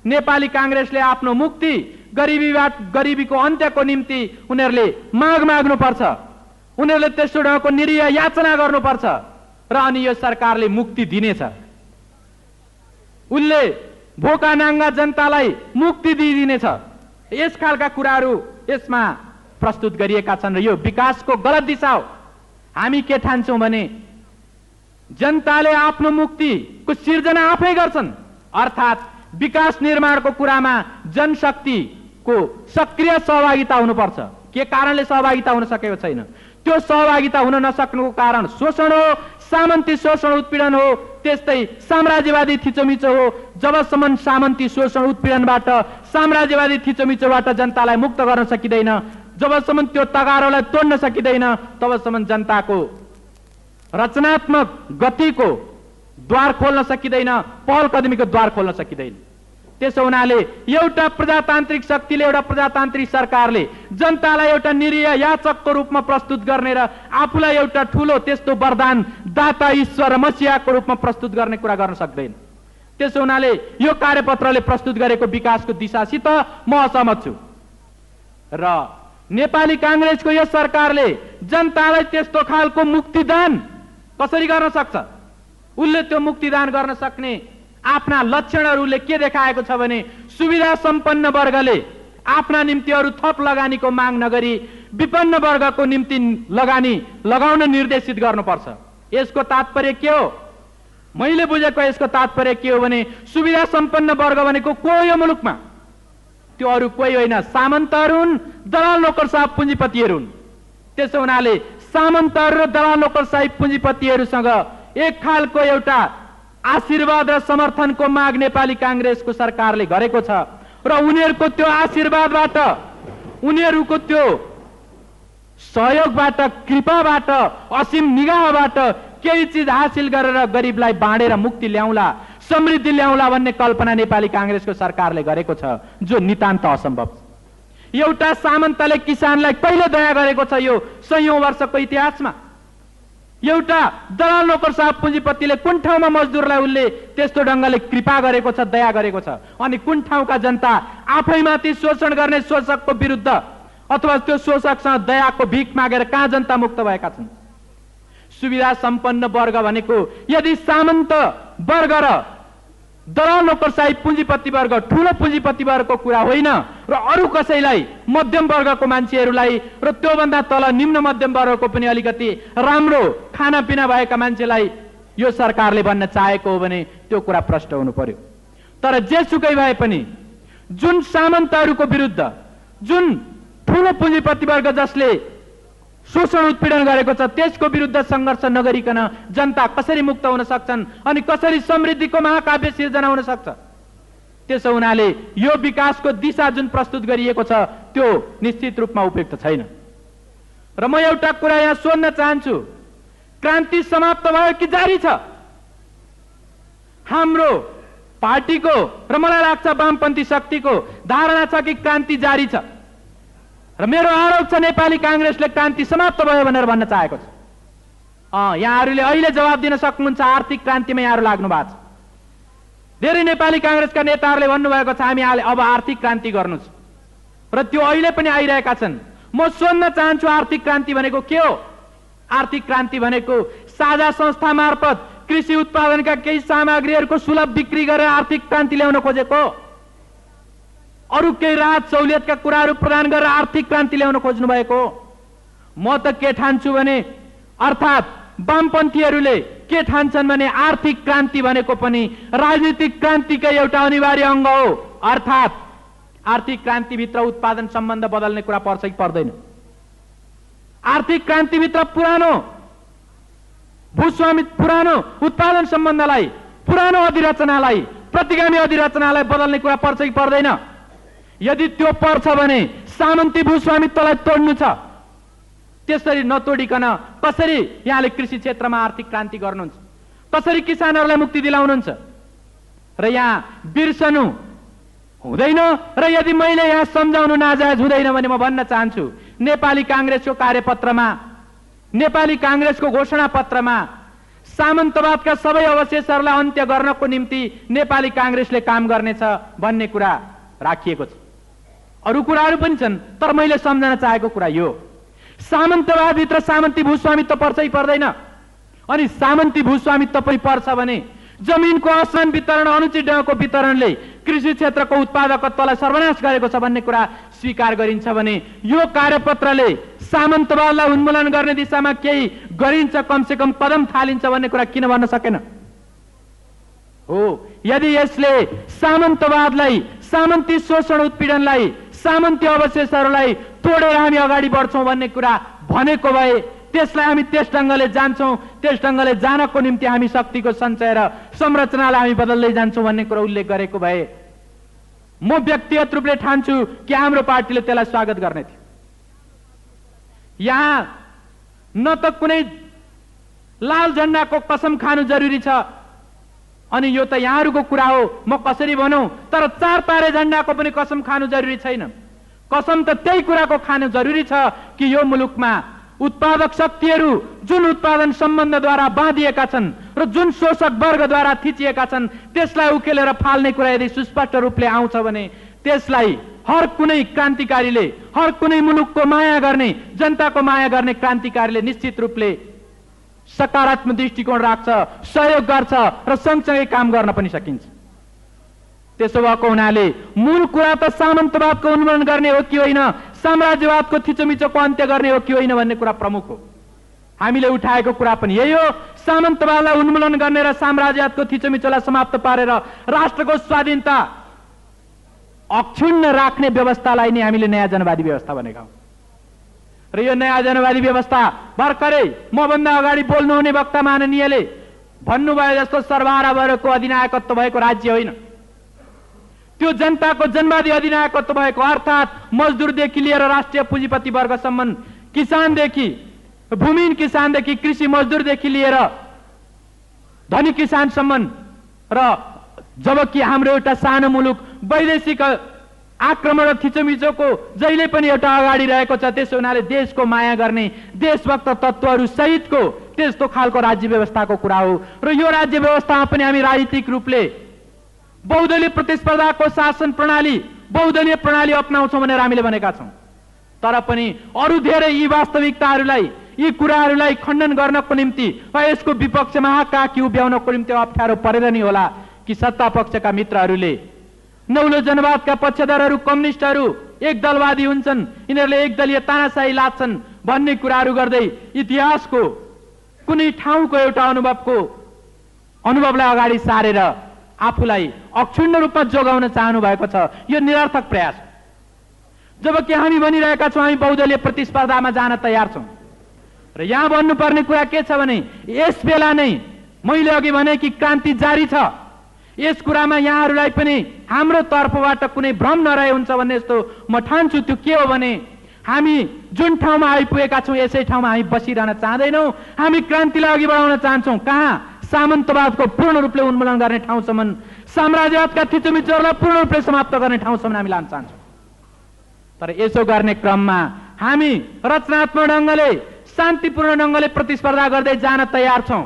नेपाली कांग्रेसले आफ्नो मुक्ति, गरिबीको अन्त्यको निम्ति उनीहरूले माग माग्नुपर्छ, उनीहरूले त्यस्तो ढङ्गको निरीह याचना गर्नुपर्छ र अनि यो सरकारले मुक्ति दिनेछ। उनले भोका नाङ्गा जनतालाई मुक्ति दिइदिनेछ। यस खालका कुराहरू यसमा प्रस्तुत गरिएका छन् र यो विकासको गलत दिशा हो। हामी के ठान्छौं भने जनताले आफ्नो मुक्तिको सिर्जना आफै गर्छन्, अर्थात् विकास निर्माणको कुरामा जनशक्तिको सक्रिय सहभागिता हुनुपर्छ। के कारणले सहभागिता हुन सकेको छैन? त्यो सहभागिता हुन नसक्नुको कारण शोषण हो, सामन्ती शोषण उत्पीडन हो, त्यस्तै साम्राज्यवादी थिचोमिचो हो। जबसम्म सामन्ती शोषण उत्पीडनबाट, साम्राज्यवादी थिचोमिचोबाट जनतालाई मुक्त गर्न सकिँदैन, जबसम्म त्यो तगारोलाई तोड्न सकिँदैन, तबसम्म जनताको रचनात्मक गतिको द्वार खोल्न सकिँदैन, पहल कदमीको द्वार खोल्न सकिँदैन। त्यसो हुनाले एउटा प्रजातान्त्रिक शक्तिले, एउटा प्रजातान्त्रिक सरकारले जनतालाई एउटा निरीह याचकको रूपमा प्रस्तुत गर्ने र आफूलाई एउटा ठूलो त्यस्तो वरदान दाता ईश्वर मसियाको रूपमा प्रस्तुत गर्ने कुरा गर्न सक्दैन। त्यसो हुनाले यो कार्यपत्रले प्रस्तुत गरेको विकासको दिशासित म असहमत छु र नेपाली कांग्रेसको यो सरकारले जनतालाई त्यस्तो खालको मुक्तिदान कसरी गर्न सक्छ? उसले त्यो मुक्तिदान गर्न सक्ने आफ्ना लक्षणहरूले के देखाएको छ भने सुविधा सम्पन्न वर्गले आफ्ना निम्ति अरू थप लगानीको माग नगरी विपन्न वर्गको निम्ति लगानी लगाउन निर्देशित गर्नुपर्छ। यसको तात्पर्य के हो? मैले बुझेको यसको तात्पर्य के हो भने सुविधा सम्पन्न वर्ग भनेको को यो मुलुकमा? त्यो अरू कोही होइन, सामन्तहरू हुन्, दलाल नोकरशाही पुँजीपतिहरू हुन्। त्यसो हुनाले सामन्तहरू र दलाल नोकरशाही पुँजीपतिहरूसँग एक खालको एउटा आशीर्वाद र समर्थनको माग नेपाली कांग्रेसको सरकारले गरेको छ र उनीहरूको त्यो आशीर्वादबाट, उनीहरूको त्यो सहयोगबाट, कृपाबाट, असीम निगाहबाट केही चिज हासिल गरेर गरिबलाई बाँडेर मुक्ति ल्याउला, समृद्धि ल्याउला भन्ने कल्पना नेपाली कांग्रेसको सरकारले गरेको छ, जो नितान्त असम्भव छ। एउटा सामन्तले किसानलाई कहिले दया गरेको छ? यो सयौं वर्षको इतिहासमा एउटा दलाल नोकरशाही पुँजीपतिले कुन ठाउँमा मजदुरलाई उसले त्यस्तो ढङ्गले कृपा गरेको छ, दया गरेको छ? अनि कुन ठाउँका जनता आफैमाथि शोषण गर्ने शोषकको विरुद्ध अथवा त्यो शोषकसँग दयाको भीख मागेर कहाँ जनता मुक्त भएका छन्? सुविधा सम्पन्न वर्ग भनेको यदि सामन्त वर्ग र दलाल नोकरशाही पुँजीपति वर्ग, ठूलो पुँजीपति वर्गको कुरा होइन र अरू कसैलाई, मध्यम वर्गको मान्छेहरूलाई र त्योभन्दा तल निम्न मध्यम वर्गको पनि अलिकति राम्रो खानापिना भएका मान्छेलाई यो सरकारले भन्न चाहेको हो भने त्यो कुरा प्रष्ट हुनु पर्यो। तर जेसुकै भए पनि जुन सामन्तहरूको विरुद्ध, जुन ठूलो पुँजीपति वर्ग जसले शोषण उत्पीडन गरेको छ, त्यसको विरुद्ध संघर्ष नगरिकन जनता कसरी मुक्त हुन सक्छन् अनि कसरी समृद्धिको महाकाव्य सिर्जना हुन सक्छ? त्यसो हुनाले यो विकासको दिशा जुन प्रस्तुत गरिएको छ त्यो निश्चित रूपमा उपयुक्त छैन। र म एउटा कुरा यहाँ सोध्न चाहन्छु, क्रान्ति समाप्त भयो कि जारी छ? हाम्रो पार्टीको र मलाई लाग्छ वामपन्थी शक्तिको धारणा छ कि क्रान्ति जारी छ र मेरो आरोप छ नेपाली कांग्रेसले क्रान्ति समाप्त भयो भनेर भन्न चाहेको छ। यहाँहरूले अहिले जवाब दिन सक्नुहुन्छ, आर्थिक क्रान्तिमा यहाँहरू लाग्नु भएको छ। धेरै नेपाली कांग्रेसका नेताहरूले भन्नुभएको छ हामी अब आर्थिक क्रान्ति गर्नु छ र त्यो अहिले पनि आइरहेका छन्। म सोध्न चाहन्छु आर्थिक क्रान्ति भनेको के हो? आर्थिक क्रान्ति भनेको साझा संस्था मार्फत कृषि उत्पादनका केही सामग्रीहरूको सुलभ बिक्री गरेर आर्थिक क्रान्ति ल्याउन खोजेको, अरू केही राहत सहुलियतका कुराहरू प्रदान गरेर आर्थिक क्रान्ति ल्याउन खोज्नु भएको? म त के ठान्छु भने, अर्थात् वामपन्थीहरूले के ठान्छन् भने आर्थिक क्रान्ति भनेको पनि राजनीतिक क्रान्तिकै एउटा अनिवार्य अङ्ग हो। अर्थात् आर्थिक क्रान्तिभित्र उत्पादन सम्बन्ध बदल्ने कुरा पर्छ कि पर्दैन? आर्थिक क्रान्तिभित्र पुरानो भूस्वामित्व पुरानो उत्पादन सम्बन्धलाई, पुरानो अधिरचनालाई, प्रतिगामी अधिरचनालाई बदल्ने कुरा पर्छ कि पर्दैन? यदि त्यो पर्छ भने सामन्ती भूस्वामित्वलाई तोड्नु छ। त्यसरी नतोडिकन कसरी यहाँले कृषि क्षेत्रमा आर्थिक क्रान्ति गर्नुहुन्छ? कसरी किसानहरूलाई मुक्ति दिलाउनुहुन्छ? र यहाँ बिर्सनु हुँदैन। र यदि मैले यहाँ सम्झाउनु नाजायज हुँदैन भने म भन्न चाहन्छु, नेपाली कांग्रेसको कार्यपत्रमा, नेपाली कांग्रेसको घोषणा पत्रमा सामन्तवादका सबै अवशेषहरूलाई अन्त्य गर्नको निम्ति नेपाली कांग्रेसले काम गर्नेछ भन्ने कुरा राखिएको छ। अरू कुराहरू पनि छन्, तर मैले सम्झन चाहेको कुरा यो, सामन्तवादभित्र सामन्ती भूस्वामित्व पर्छ कि पर्दैन? अनि सामन्ती भूस्वामित्व पनि पर्छ भने जमिनको असमान वितरण, अनुचित ढङ्गको वितरणले कृषि क्षेत्रको उत्पादकत्वलाई सर्वनाश गरेको छ भन्ने कुरा स्वीकार गरिन्छ भने यो कार्यपत्रले सामन्तवादलाई उन्मूलन गर्ने दिशामा केही गरिन्छ, कमसे कम कदम थालिन्छ भन्ने कुरा किन भन्न सकेन? हो, यदि यसले सामन्तवादलाई, सामन्ती शोषण उत्पीडनलाई, सामन्ती अवशेषहरूलाई तोडेर हामी अगाडि बढ्छौँ भन्ने कुरा भनेको भए त्यसलाई हामी त्यस ढङ्गले जान्छौँ, त्यस ढङ्गले जानको निम्ति हामी शक्तिको सञ्चय र संरचनालाई हामी बदल्दै जान्छौँ भन्ने कुरा उल्लेख गरेको भए म व्यक्तिगत रूपले ठान्छु कि हाम्रो पार्टीले त्यसलाई स्वागत गर्ने थियो। यहाँ न त कुनै लाल झण्डाको कसम खानु जरुरी छ, अनि यो त यहाँहरूको कुरा हो, म कसरी भनौँ, तर चार तारे झण्डाको पनि कसम खानु जरुरी छैन। कसम त त्यही कुराको खानु जरुरी छ कि यो मुलुकमा उत्पादक शक्तिहरू जुन उत्पादन सम्बन्धद्वारा बाँधिएका छन् र जुन शोषक वर्गद्वारा थिचिएका छन् त्यसलाई उकेलेर फाल्ने कुरा यदि सुस्पष्ट रूपले आउँछ भने त्यसलाई हर कुनै क्रान्तिकारीले, हर कुनै मुलुकको माया गर्ने, जनताको माया गर्ने क्रान्तिकारीले निश्चित रूपले सकारात्मक दृष्टिकोण राख्छ, सहयोग गर्छ र सँगसँगै काम गर्न पनि सकिन्छ। त्यसो भएको हुनाले मूल कुरा त सामन्तवादको उन्मूलन गर्ने हो कि होइन, साम्राज्यवादको थिचोमिचोको अन्त्य गर्ने हो कि होइन भन्ने कुरा प्रमुख हो। हामीले उठाएको कुरा पनि यही हो, सामन्तवादलाई उन्मूलन गर्ने र साम्राज्यवादको थिचोमिचोलाई समाप्त पारेर राष्ट्रको स्वाधीनता अक्षुण्ण राख्ने व्यवस्थालाई नै हामीले नयाँ जनवादी व्यवस्था भनेका हौँ। र यो नयाँ जनवादी व्यवस्था भर्खरै मभन्दा अगाडि बोल्नुहुने वक्ता माननीयले भन्नुभयो जस्तो सर्वहाराको अधिनायकत्व भएको राज्य होइन, त्यो जनताको जनवादी अधिनायकत्व भएको, अर्थात् मजदुरदेखि लिएर राष्ट्रिय पुँजीपति वर्गसम्म, किसानदेखि, भूमिहीन किसानदेखि कृषि मजदुरदेखि लिएर धनी किसानसम्म, र जबकि हाम्रो एउटा सानो मुलुक वैदेशिक आक्रमण र थिचोमिचोको जहिले पनि एउटा अगाडि रहेको छ। त्यसो हुनाले देशको माया गर्ने, देशभक्त तत्त्वहरू सहितको त्यस्तो खालको राज्य व्यवस्थाको कुरा हो। र यो राज्य व्यवस्थामा पनि हामी राजनीतिक रूपले बहुदलीय प्रतिस्पर्धाको शासन प्रणाली, बहुदलीय प्रणाली अपनाउँछौँ भनेर हामीले भनेका छौँ। तर पनि अरू धेरै यी वास्तविकताहरूलाई, यी कुराहरूलाई खण्डन गर्नको निम्ति वा यसको विपक्षमा हाकाकी उभ्याउनको निम्ति अप्ठ्यारो परेर नि होला कि सत्ता पक्षका मित्रहरूले, नौलो जनवादका पक्षधरहरू, कम्युनिस्टहरू एक दलवादी हुन्छन्, यिनीहरूले एक दलीय तानाशाही लाच्छन् भन्ने कुराहरू गर्दै इतिहासको कुनै ठाउँको एउटा अनुभवलाई अगाडि सारेर आफूलाई अक्षुण्ण रूपमा जोगाउन चाहनु भएको छ। यो निरर्थक प्रयास। जबकि हामी भनिरहेका छौँ हामी बहुदलीय प्रतिस्पर्धामा जान तयार छौँ। र यहाँ भन्नुपर्ने कुरा के छ भने यस बेला नै मैले अघि भने कि क्रान्ति जारी छ। यस कुरामा यहाँहरूलाई पनि हाम्रो तर्फबाट कुनै भ्रम नरहे हुन्छ भन्ने जस्तो म ठान्छु। त्यो के हो भने हामी जुन ठाउँमा आइपुगेका छौँ यसै ठाउँमा हामी बसिरहन चाहँदैनौँ। हामी क्रान्तिलाई अघि बढाउन चाहन्छौँ। कहाँ? सामन्तवादको पूर्ण रूपले उन्मूलन गर्ने ठाउँसम्म, साम्राज्यवादका थिचोमिचोहरूलाई पूर्ण रूपले समाप्त गर्ने ठाउँसम्म हामी लान चाहन्छौँ। तर यसो गर्ने क्रममा हामी रचनात्मक ढङ्गले, शान्तिपूर्ण ढङ्गले प्रतिस्पर्धा गर्दै जान तयार छौँ।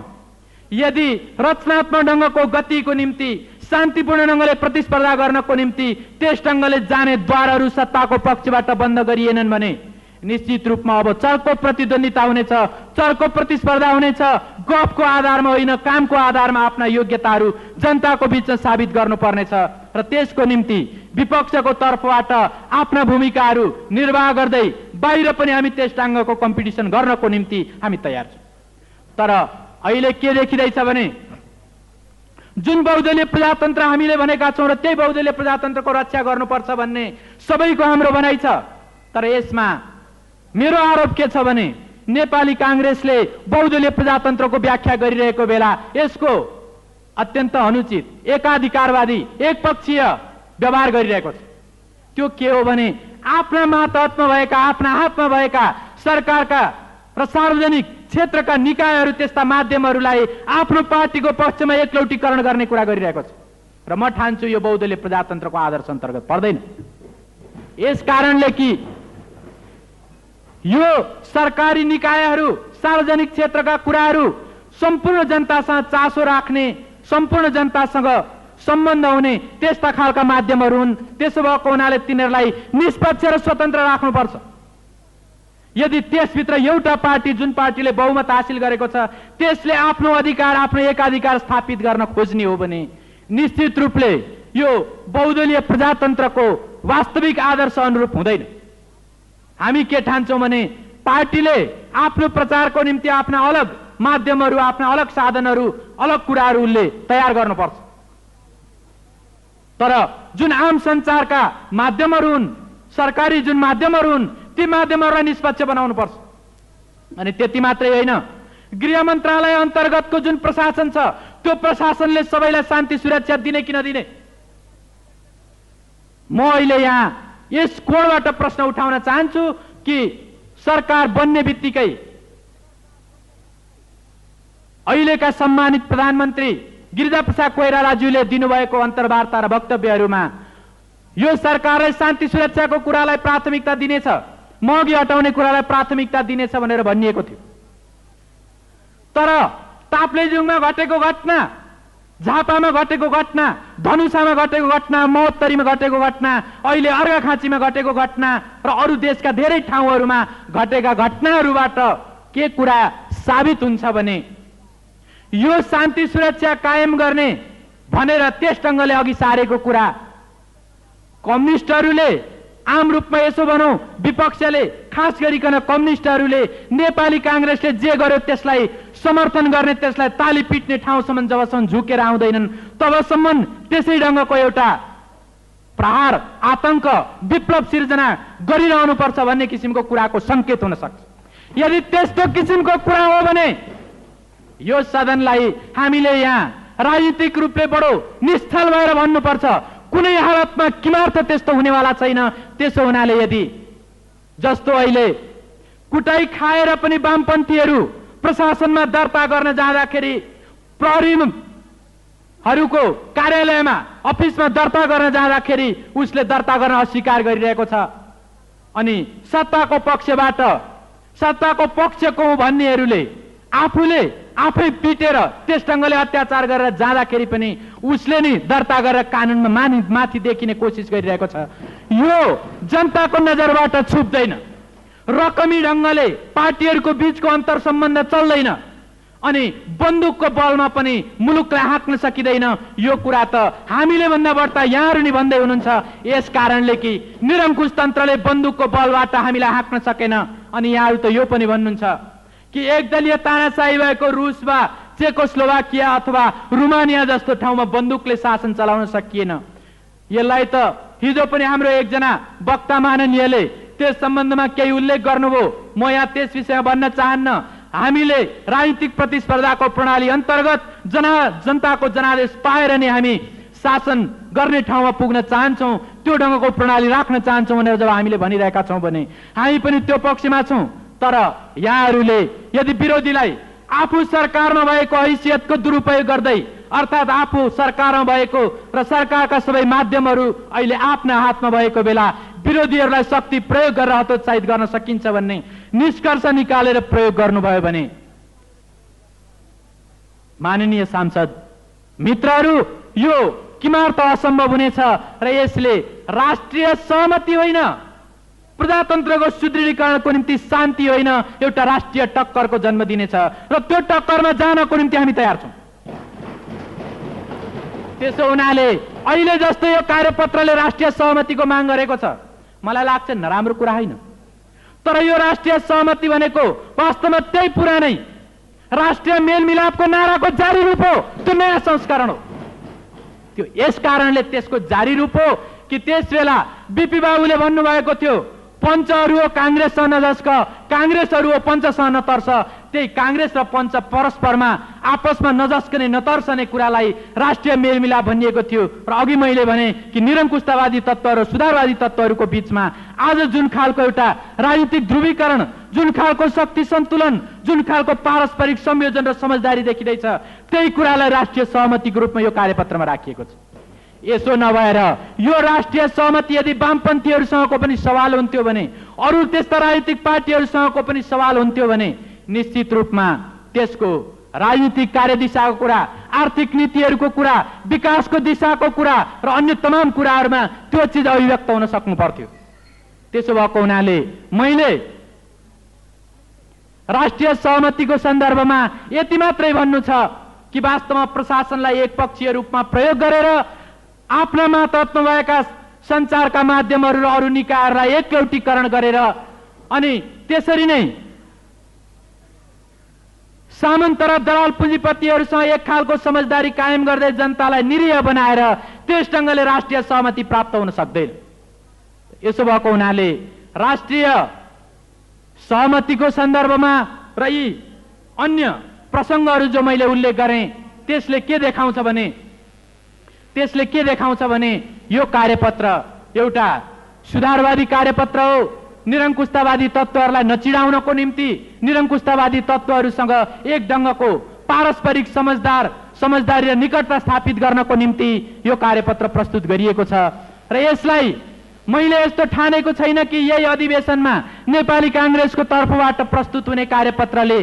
यदि रचनात्मक ढङ्गको गतिको निम्ति, शान्तिपूर्ण ढङ्गले प्रतिस्पर्धा गर्नको निम्ति त्यस ढङ्गले जाने द्वारहरू सत्ताको पक्षबाट बन्द गरिएनन् भने निश्चित रूपमा अब चर्को प्रतिद्वन्दिता हुनेछ, चर्को प्रतिस्पर्धा हुनेछ। गफको आधारमा होइन, कामको आधारमा आफ्ना योग्यताहरू जनताको बीचमा साबित गर्नुपर्नेछ। र त्यसको निम्ति विपक्षको तर्फबाट आफ्ना भूमिकाहरू निर्वाह गर्दै बाहिर पनि हामी त्यस ढङ्गको कम्पिटिसन गर्नको निम्ति हामी तयार छौँ। तर अहिले के देखिँदैछ भने जुन बहुदलीय प्रजातन्त्र हामीले भनेका छौँ र त्यही बहुदलीय प्रजातन्त्रको रक्षा गर्नुपर्छ भन्ने सबैको हाम्रो भनाइ छ। तर यसमा मेरो आरोप के छ भने नेपाली कांग्रेसले बहुदलीय प्रजातन्त्रको व्याख्या गरिरहेको बेला यसको अत्यन्त अनुचित, एकाधिकारवादी, एकपक्षीय व्यवहार गरिरहेको छ। त्यो के हो भने आफ्ना मातहतमा भएका, आफ्ना हातमा भएका सरकारका र सार्वजनिक क्षेत्रका निकायहरू, त्यस्ता माध्यमहरूलाई आफ्नो पार्टीको पक्षमा एकलौटीकरण गर्ने कुरा गरिरहेको छ। र म ठान्छु यो बहुदलीय प्रजातन्त्रको आदर्श अन्तर्गत पर्दैन। यस कारणले कि यो सरकारी निकायहरू, सार्वजनिक क्षेत्रका कुराहरू सम्पूर्ण जनतासँग चासो राख्ने, सम्पूर्ण जनतासँग सम्बन्ध हुने त्यस्ता खालका माध्यमहरू हुन्। त्यसो भएको हुनाले तिनीहरूलाई निष्पक्ष र स्वतन्त्र राख्नुपर्छ। यदि त्यसभित्र एउटा पार्टी, जुन पार्टीले बहुमत हासिल गरेको छ, त्यसले आफ्नो अधिकार, आफ्नो एकाधिकार स्थापित गर्न खोज्ने हो भने निश्चित रूपले यो बहुदलीय प्रजातन्त्रको वास्तविक आदर्श अनुरूप हुँदैन। हामी के ठान्छौँ भने पार्टीले आफ्नो प्रचारको निम्ति आफ्ना अलग माध्यमहरू, आफ्ना अलग साधनहरू, अलग कुराहरू उसले तयार गर्नुपर्छ। तर जुन आम सञ्चारका माध्यमहरू हुन्, सरकारी जुन माध्यमहरू हुन्, ती माध्यमहरूलाई निष्पक्ष बनाउनुपर्छ। अनि त्यति मात्रै होइन, गृह मन्त्रालय अन्तर्गतको जुन प्रशासन छ, त्यो प्रशासनले सबैलाई शान्ति सुरक्षा दिने कि नदिने? म अहिले यहाँ यस कोणबाट प्रश्न उठाउन चाहन्छु कि सरकार बन्ने बित्तिकै अहिलेका सम्मानित प्रधानमन्त्री गिरिजाप्रसाद कोइरालाज्यूले दिनुभएको अन्तर्वार्ता र वक्तव्यहरूमा यो सरकारले शान्ति सुरक्षाको कुरालाई प्राथमिकता दिनेछ, महँगी हटाउने कुरालाई प्राथमिकता दिनेछ भनेर भनिएको थियो। तर ताप्लेजुङमा घटेको घटना, झापामा घटेको घटना, धनुषामा घटेको घटना, महोत्तरीमा घटेको घटना, अहिले अर्घाखाँचीमा घटेको घटना र अरू देशका धेरै ठाउँहरूमा घटेका घटनाहरूबाट के कुरा साबित हुन्छ भने यो शान्ति सुरक्षा कायम गर्ने भनेर त्यस ढङ्गले अघि सारेको कुरा कम्युनिस्टहरूले, आम रूपमा यसो भनौँ विपक्षले, खास गरिकन कम्युनिस्टहरूले नेपाली कांग्रेसले जे गर्यो त्यसलाई समर्थन गर्ने, त्यसलाई ताली पिट्ने ठाउँसम्म जबसम्म झुकेर आउँदैनन् तबसम्म त्यसै ढङ्गको एउटा प्रहार, आतंक, विप्लव सिर्जना गरिरहनुपर्छ भन्ने किसिमको कुराको संकेत हुन सक्छ। यदि त्यस्तो किसिमको कुरा हो भने यो सदनलाई हामीले यहाँ राजनीतिक रूपले बडो निश्चल भएर भन्नुपर्छ, कुनै हालतमा किमार्थ त्यस्तो हुनेवाला छैन। त्यसो हुनाले यदि जस्तो अहिले कुटाई खाएर पनि वामपन्थीहरू प्रशासनमा दर्ता गर्न जाँदाखेरि प्रहरीहरूको कार्यालयमा, अफिसमा दर्ता गर्न जाँदाखेरि उसले दर्ता गर्न अस्वीकार गरिरहेको छ। अनि सत्ताको पक्षबाट, सत्ताको पक्षको भन्नेहरूले आफूले आफै पिटेर त्यस ढङ्गले अत्याचार गरेर जाँदाखेरि पनि उसले नि दर्ता गरेर कानुनमा माथि देखिने कोसिस गरिरहेको छ। यो जनताको नजरबाट छुप्दैन। रकमी ढङ्गले पार्टीहरूको बीचको अन्तर सम्बन्ध चल्दैन अनि बन्दुकको बलमा पनि मुलुकलाई हाँक्न सकिँदैन। यो कुरा त हामीले भन्दा बढ्ता यहाँहरू नि भन्दै हुनुहुन्छ। यस कारणले कि निरङ्कुश तन्त्रले बन्दुकको बलबाट हामीलाई हाँक्न सकेन। अनि यहाँहरू त यो पनि भन्नुहुन्छ कि एकदलीय तानाशाही भएको रुस वा चेकोस्लोभाकिया अथवा रुमानिया जस्तो ठाउँमा बन्दुकले शासन चलाउन सकिएन। यसलाई त हिजो पनि हाम्रो एकजना वक्ता माननीयले त्यस सम्बन्धमा केही उल्लेख गर्नुभयो। म यहाँ त्यस विषयमा भन्न चाहन्न। हामीले राजनीतिक प्रतिस्पर्धाको प्रणाली अन्तर्गत जनताको जनादेश पाएर नै हामी शासन गर्ने ठाउँमा पुग्न चाहन्छौँ, त्यो ढङ्गको प्रणाली राख्न चाहन्छौँ भनेर जब हामीले भनिरहेका छौँ भने हामी पनि त्यो पक्षमा छौँ। तर यहाँहरूले यदि विरोधीलाई आफू सरकारमा भएको हैसियतको दुरुपयोग गर्दै, अर्थात् आफू सरकारमा भएको र सरकारका सबै माध्यमहरू अहिले आफ्ना हातमा भएको बेला विरोधीहरूलाई शक्ति प्रयोग गरेर हतोत्साहित गर्न सकिन्छ भन्ने निष्कर्ष निकालेर प्रयोग गर्नुभयो भने माननीय सांसद मित्रहरू, यो किमार्थ असम्भव हुनेछ र यसले राष्ट्रिय सहमति होइन, प्रजातन्त्रको सुदृढीकरणको निम्ति शान्ति होइन, एउटा राष्ट्रिय टक्करको जन्म दिनेछ र त्यो टक्करमा जानको निम्ति हामी तयार छौँ। त्यसो हुनाले अहिले जस्तो यो कार्यपत्रले राष्ट्रिय सहमतिको माग गरेको छ, मलाई लाग्छ नराम्रो कुरा होइन। तर यो राष्ट्रिय सहमति भनेको वास्तवमा त्यही पुरानै राष्ट्रिय मेलमिलापको नाराको जारी रूप हो, त्यो नयाँ संस्करण हो। त्यो यस कारणले त्यसको जारी रूप हो कि त्यस बेला बिपी बाबुले भन्नुभएको थियो पञ्चहरू हो काङ्ग्रेससँग नजस्क, काङ्ग्रेसहरू हो पञ्चसँग नतर्स। त्यही काङ्ग्रेस र पञ्च परस्परमा आपसमा नजस्कने नतर्सने कुरालाई राष्ट्रिय मेलमिलाप भनिएको थियो। र अघि मैले भने कि निरङ्कुशतावादी तत्त्व र सुधारवादी तत्त्वहरूको बीचमा आज जुन खालको एउटा राजनीतिक ध्रुवीकरण, जुन खालको शक्ति सन्तुलन, जुन खालको पारस्परिक संयोजन र समझदारी देखिँदैछ, त्यही कुरालाई राष्ट्रिय सहमतिको रूपमा यो कार्यपत्रमा राखिएको छ। यसो नभएर यो राष्ट्रिय सहमति यदि वामपन्थीहरूसँगको पनि सवाल हुन्थ्यो भने, अरू त्यस्ता राजनीतिक पार्टीहरूसँगको पनि सवाल हुन्थ्यो भने निश्चित रूपमा त्यसको राजनीतिक कार्यदिशाको कुरा, आर्थिक नीतिहरूको कुरा, विकासको दिशाको कुरा र अन्य तमाम कुराहरूमा त्यो चिज अभिव्यक्त हुन सक्नु पर्थ्यो। त्यसो भएको हुनाले मैले राष्ट्रिय सहमतिको सन्दर्भमा यति मात्रै भन्नु छ कि वास्तवमा प्रशासनलाई एकपक्षीय रूपमा प्रयोग गरेर आफ्ना मातहतमा भएका सञ्चारका माध्यमहरू र अरू निकायहरूलाई एकलौटीकरण गरेर अनि त्यसरी नै सामन्त र दलाल पुँजीपतिहरूसँग एक खालको समझदारी कायम गर्दै जनतालाई निरीह बनाएर त्यस ढङ्गले राष्ट्रिय सहमति प्राप्त हुन सक्दैन। यसो भएको हुनाले राष्ट्रिय सहमतिको सन्दर्भमा र यी अन्य प्रसङ्गहरू जो मैले उल्लेख गरेँ त्यसले के देखाउँछ भने यो कार्यपत्र एउटा सुधारवादी कार्यपत्र हो। निरङ्कुशतावादी तत्त्वहरूलाई नचिडाउनको निम्ति, निरङ्कुशतावादी तत्त्वहरूसँग एक ढङ्गको पारस्परिक समझदारी र निकटता स्थापित गर्नको निम्ति यो कार्यपत्र प्रस्तुत गरिएको छ। र यसलाई मैले यस्तो ठानेको छैन कि यही अधिवेशनमा नेपाली काङ्ग्रेसको तर्फबाट प्रस्तुत हुने कार्यपत्रले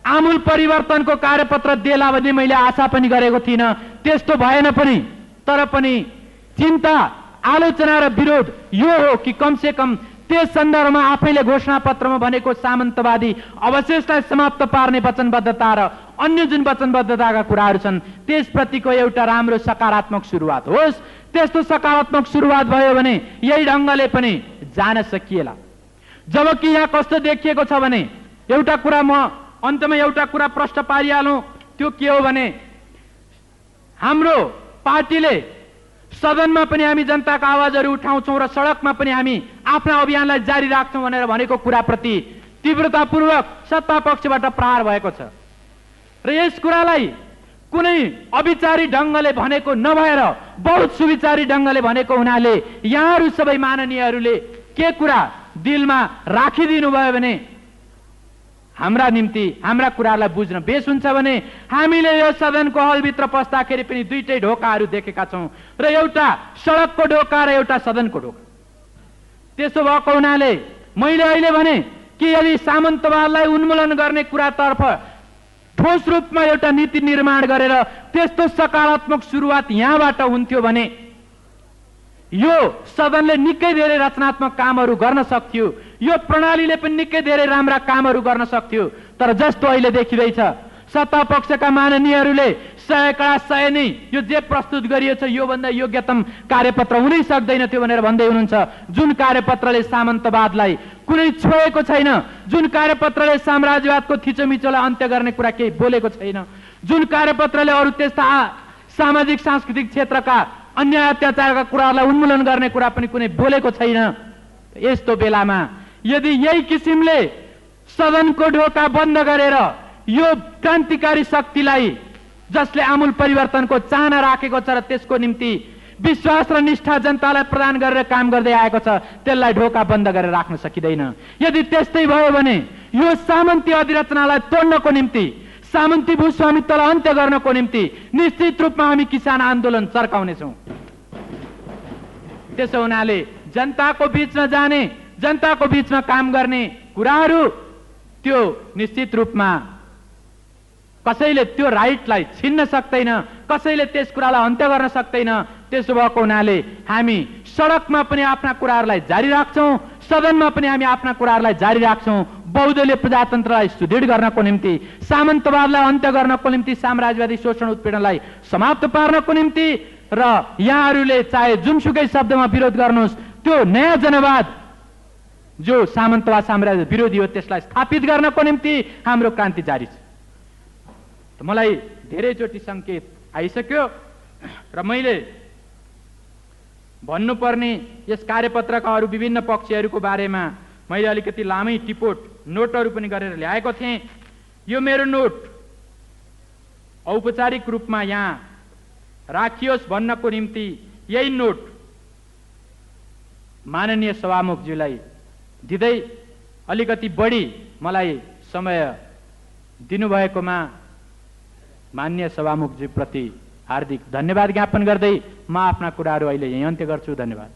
आमूल परिवर्तनको कार्यपत्र देला भन्ने मैले आशा पनि गरेको थिइनँ। त्यस्तो भएन पनि, तर पनि चिन्ता, आलोचना र विरोध यो हो कि कमसे कम त्यस सन्दर्भमा आफैले घोषणापत्रमा भनेको सामन्तवादी अवशेषलाई समाप्त पार्ने वचनबद्धता र अन्य जुन वचनबद्धताका कुराहरू छन् त्यसप्रतिको एउटा राम्रो सकारात्मक सुरुवात होस्। त्यस्तो सकारात्मक सुरुवात भयो भने यही ढङ्गले पनि जान सकिएला। जबकि यहाँ कस्तो देखिएको छ भने एउटा कुरा म अन्तमा एउटा कुरा प्रश्न पारिहालौँ, त्यो के हो भने हाम्रो पार्टीले सदनमा पनि हामी जनताका आवाजहरू उठाउँछौँ र सडकमा पनि हामी आफ्ना अभियानलाई जारी राख्छौँ भनेर भनेको कुराप्रति तीव्रतापूर्वक सत्ता पक्षबाट प्रहार भएको छ। र यस कुरालाई कुनै अविचारी ढङ्गले भनेको नभएर बहुत सुविचारी ढङ्गले भनेको हुनाले यहाँहरू सबै माननीयहरूले के कुरा दिलमा राखिदिनु भयो भने हाम्रा निम्ति हाम्रा कुरालाई बुझ्न बेस हुन्छ भने हामीले यो सदनको हलभित्र पस्दाखेरि पनि दुईटै ढोकाहरू देखेका छौँ, र एउटा सडकको ढोका र एउटा सदनको ढोका। त्यसो भएको हुनाले मैले अहिले भने कि यदि सामन्तवादलाई उन्मूलन गर्ने कुरातर्फ ठोस रूपमा एउटा नीति निर्माण गरेर त्यस्तो सकारात्मक सुरुवात यहाँबाट हुन्थ्यो भने यो सदनले निकै धेरै रचनात्मक कामहरू गर्न सक्थ्यो, यो प्रणालीले पनि निकै धेरै राम्रा कामहरू गर्न सक्थ्यो। तर जस्तो अहिले देखिँदैछ सत्ता पक्षका माननीयहरूले 100 नै यो जे प्रस्तुत गरिएको छ योभन्दा योग्यतम कार्यपत्र हुनै सक्दैन थियो भनेर भन्दै हुनुहुन्छ। जुन कार्यपत्रले सामन्तवादलाई कुनै छोएको छैन, जुन कार्यपत्रले साम्राज्यवादको थिचोमिचोलाई अन्त्य गर्ने कुरा केही बोलेको छैन, जुन कार्यपत्रले अरू त्यस्ता सामाजिक सांस्कृतिक क्षेत्रका अन्य अत्याचारका कुराहरूलाई उन्मूलन गर्ने कुरा पनि कुनै बोलेको छैन। यस्तो बेलामा यदि यही किसिमले सदनको ढोका बन्द गरेर यो क्रान्तिकारी शक्तिलाई जसले आमूल परिवर्तनको चाहना राखेको छ र त्यसको निम्ति विश्वास र निष्ठा जनतालाई प्रदान गरेर काम गर्दै आएको छ त्यसलाई ढोका बन्द गरेर राख्न सकिँदैन। यदि त्यस्तै भयो भने यो सामन्ती अधिरचनालाई तोड्नको निम्ति, सामन्ती भूस्वामित्वलाई अन्त्य गर्नको निम्ति निश्चित रूपमा हामी किसान आन्दोलन चर्काउनेछौँ। त्यसो हुनाले जनताको बीचमा जाने, जनताको बीचमा काम गर्ने कुराहरू त्यो निश्चित रूपमा कसैले त्यो राइटलाई छिन्न सक्दैन, कसैले त्यस कुरालाई अन्त्य गर्न सक्दैन। त्यसो भएको हुनाले हामी सडकमा पनि आफ्ना कुराहरूलाई जारी राख्छौँ, सदनमा पनि हामी आफ्ना कुराहरूलाई जारी राख्छौँ। बहुदलीय प्रजातन्त्रलाई सुदृढ गर्नको निम्ति, सामन्तवादलाई अन्त्य गर्नको निम्ति, साम्राज्यवादी शोषण उत्पीडनलाई समाप्त पार्नको निम्ति र यहाँहरूले चाहे जुनसुकै शब्दमा विरोध गर्नुहोस् त्यो नयाँ जनवाद जो सामन्तवाद साम्राज्य विरोधी हो त्यसलाई स्थापित गर्नको निम्ति हाम्रो क्रान्ति जारी छ। मलाई धेरैचोटि सङ्केत आइसक्यो र मैले भन्नुपर्ने यस कार्यपत्रका अरू विभिन्न पक्षहरूको बारेमा मैले अलिकति लामै टिपोट नोटहरू पनि गरेर ल्याएको थिएँ। यो मेरो नोट औपचारिक रूपमा यहाँ राखियोस् भन्नको निम्ति यही नोट माननीय सभामुखज्यूलाई दिँदै अलिकति बढी मलाई समय दिनुभएकोमा माननीय सभामुखज्यूप्रति हार्दिक धन्यवाद ज्ञापन गर्दै म आफ्ना कुराहरू अहिले यही अन्त्य गर्छु। धन्यवाद।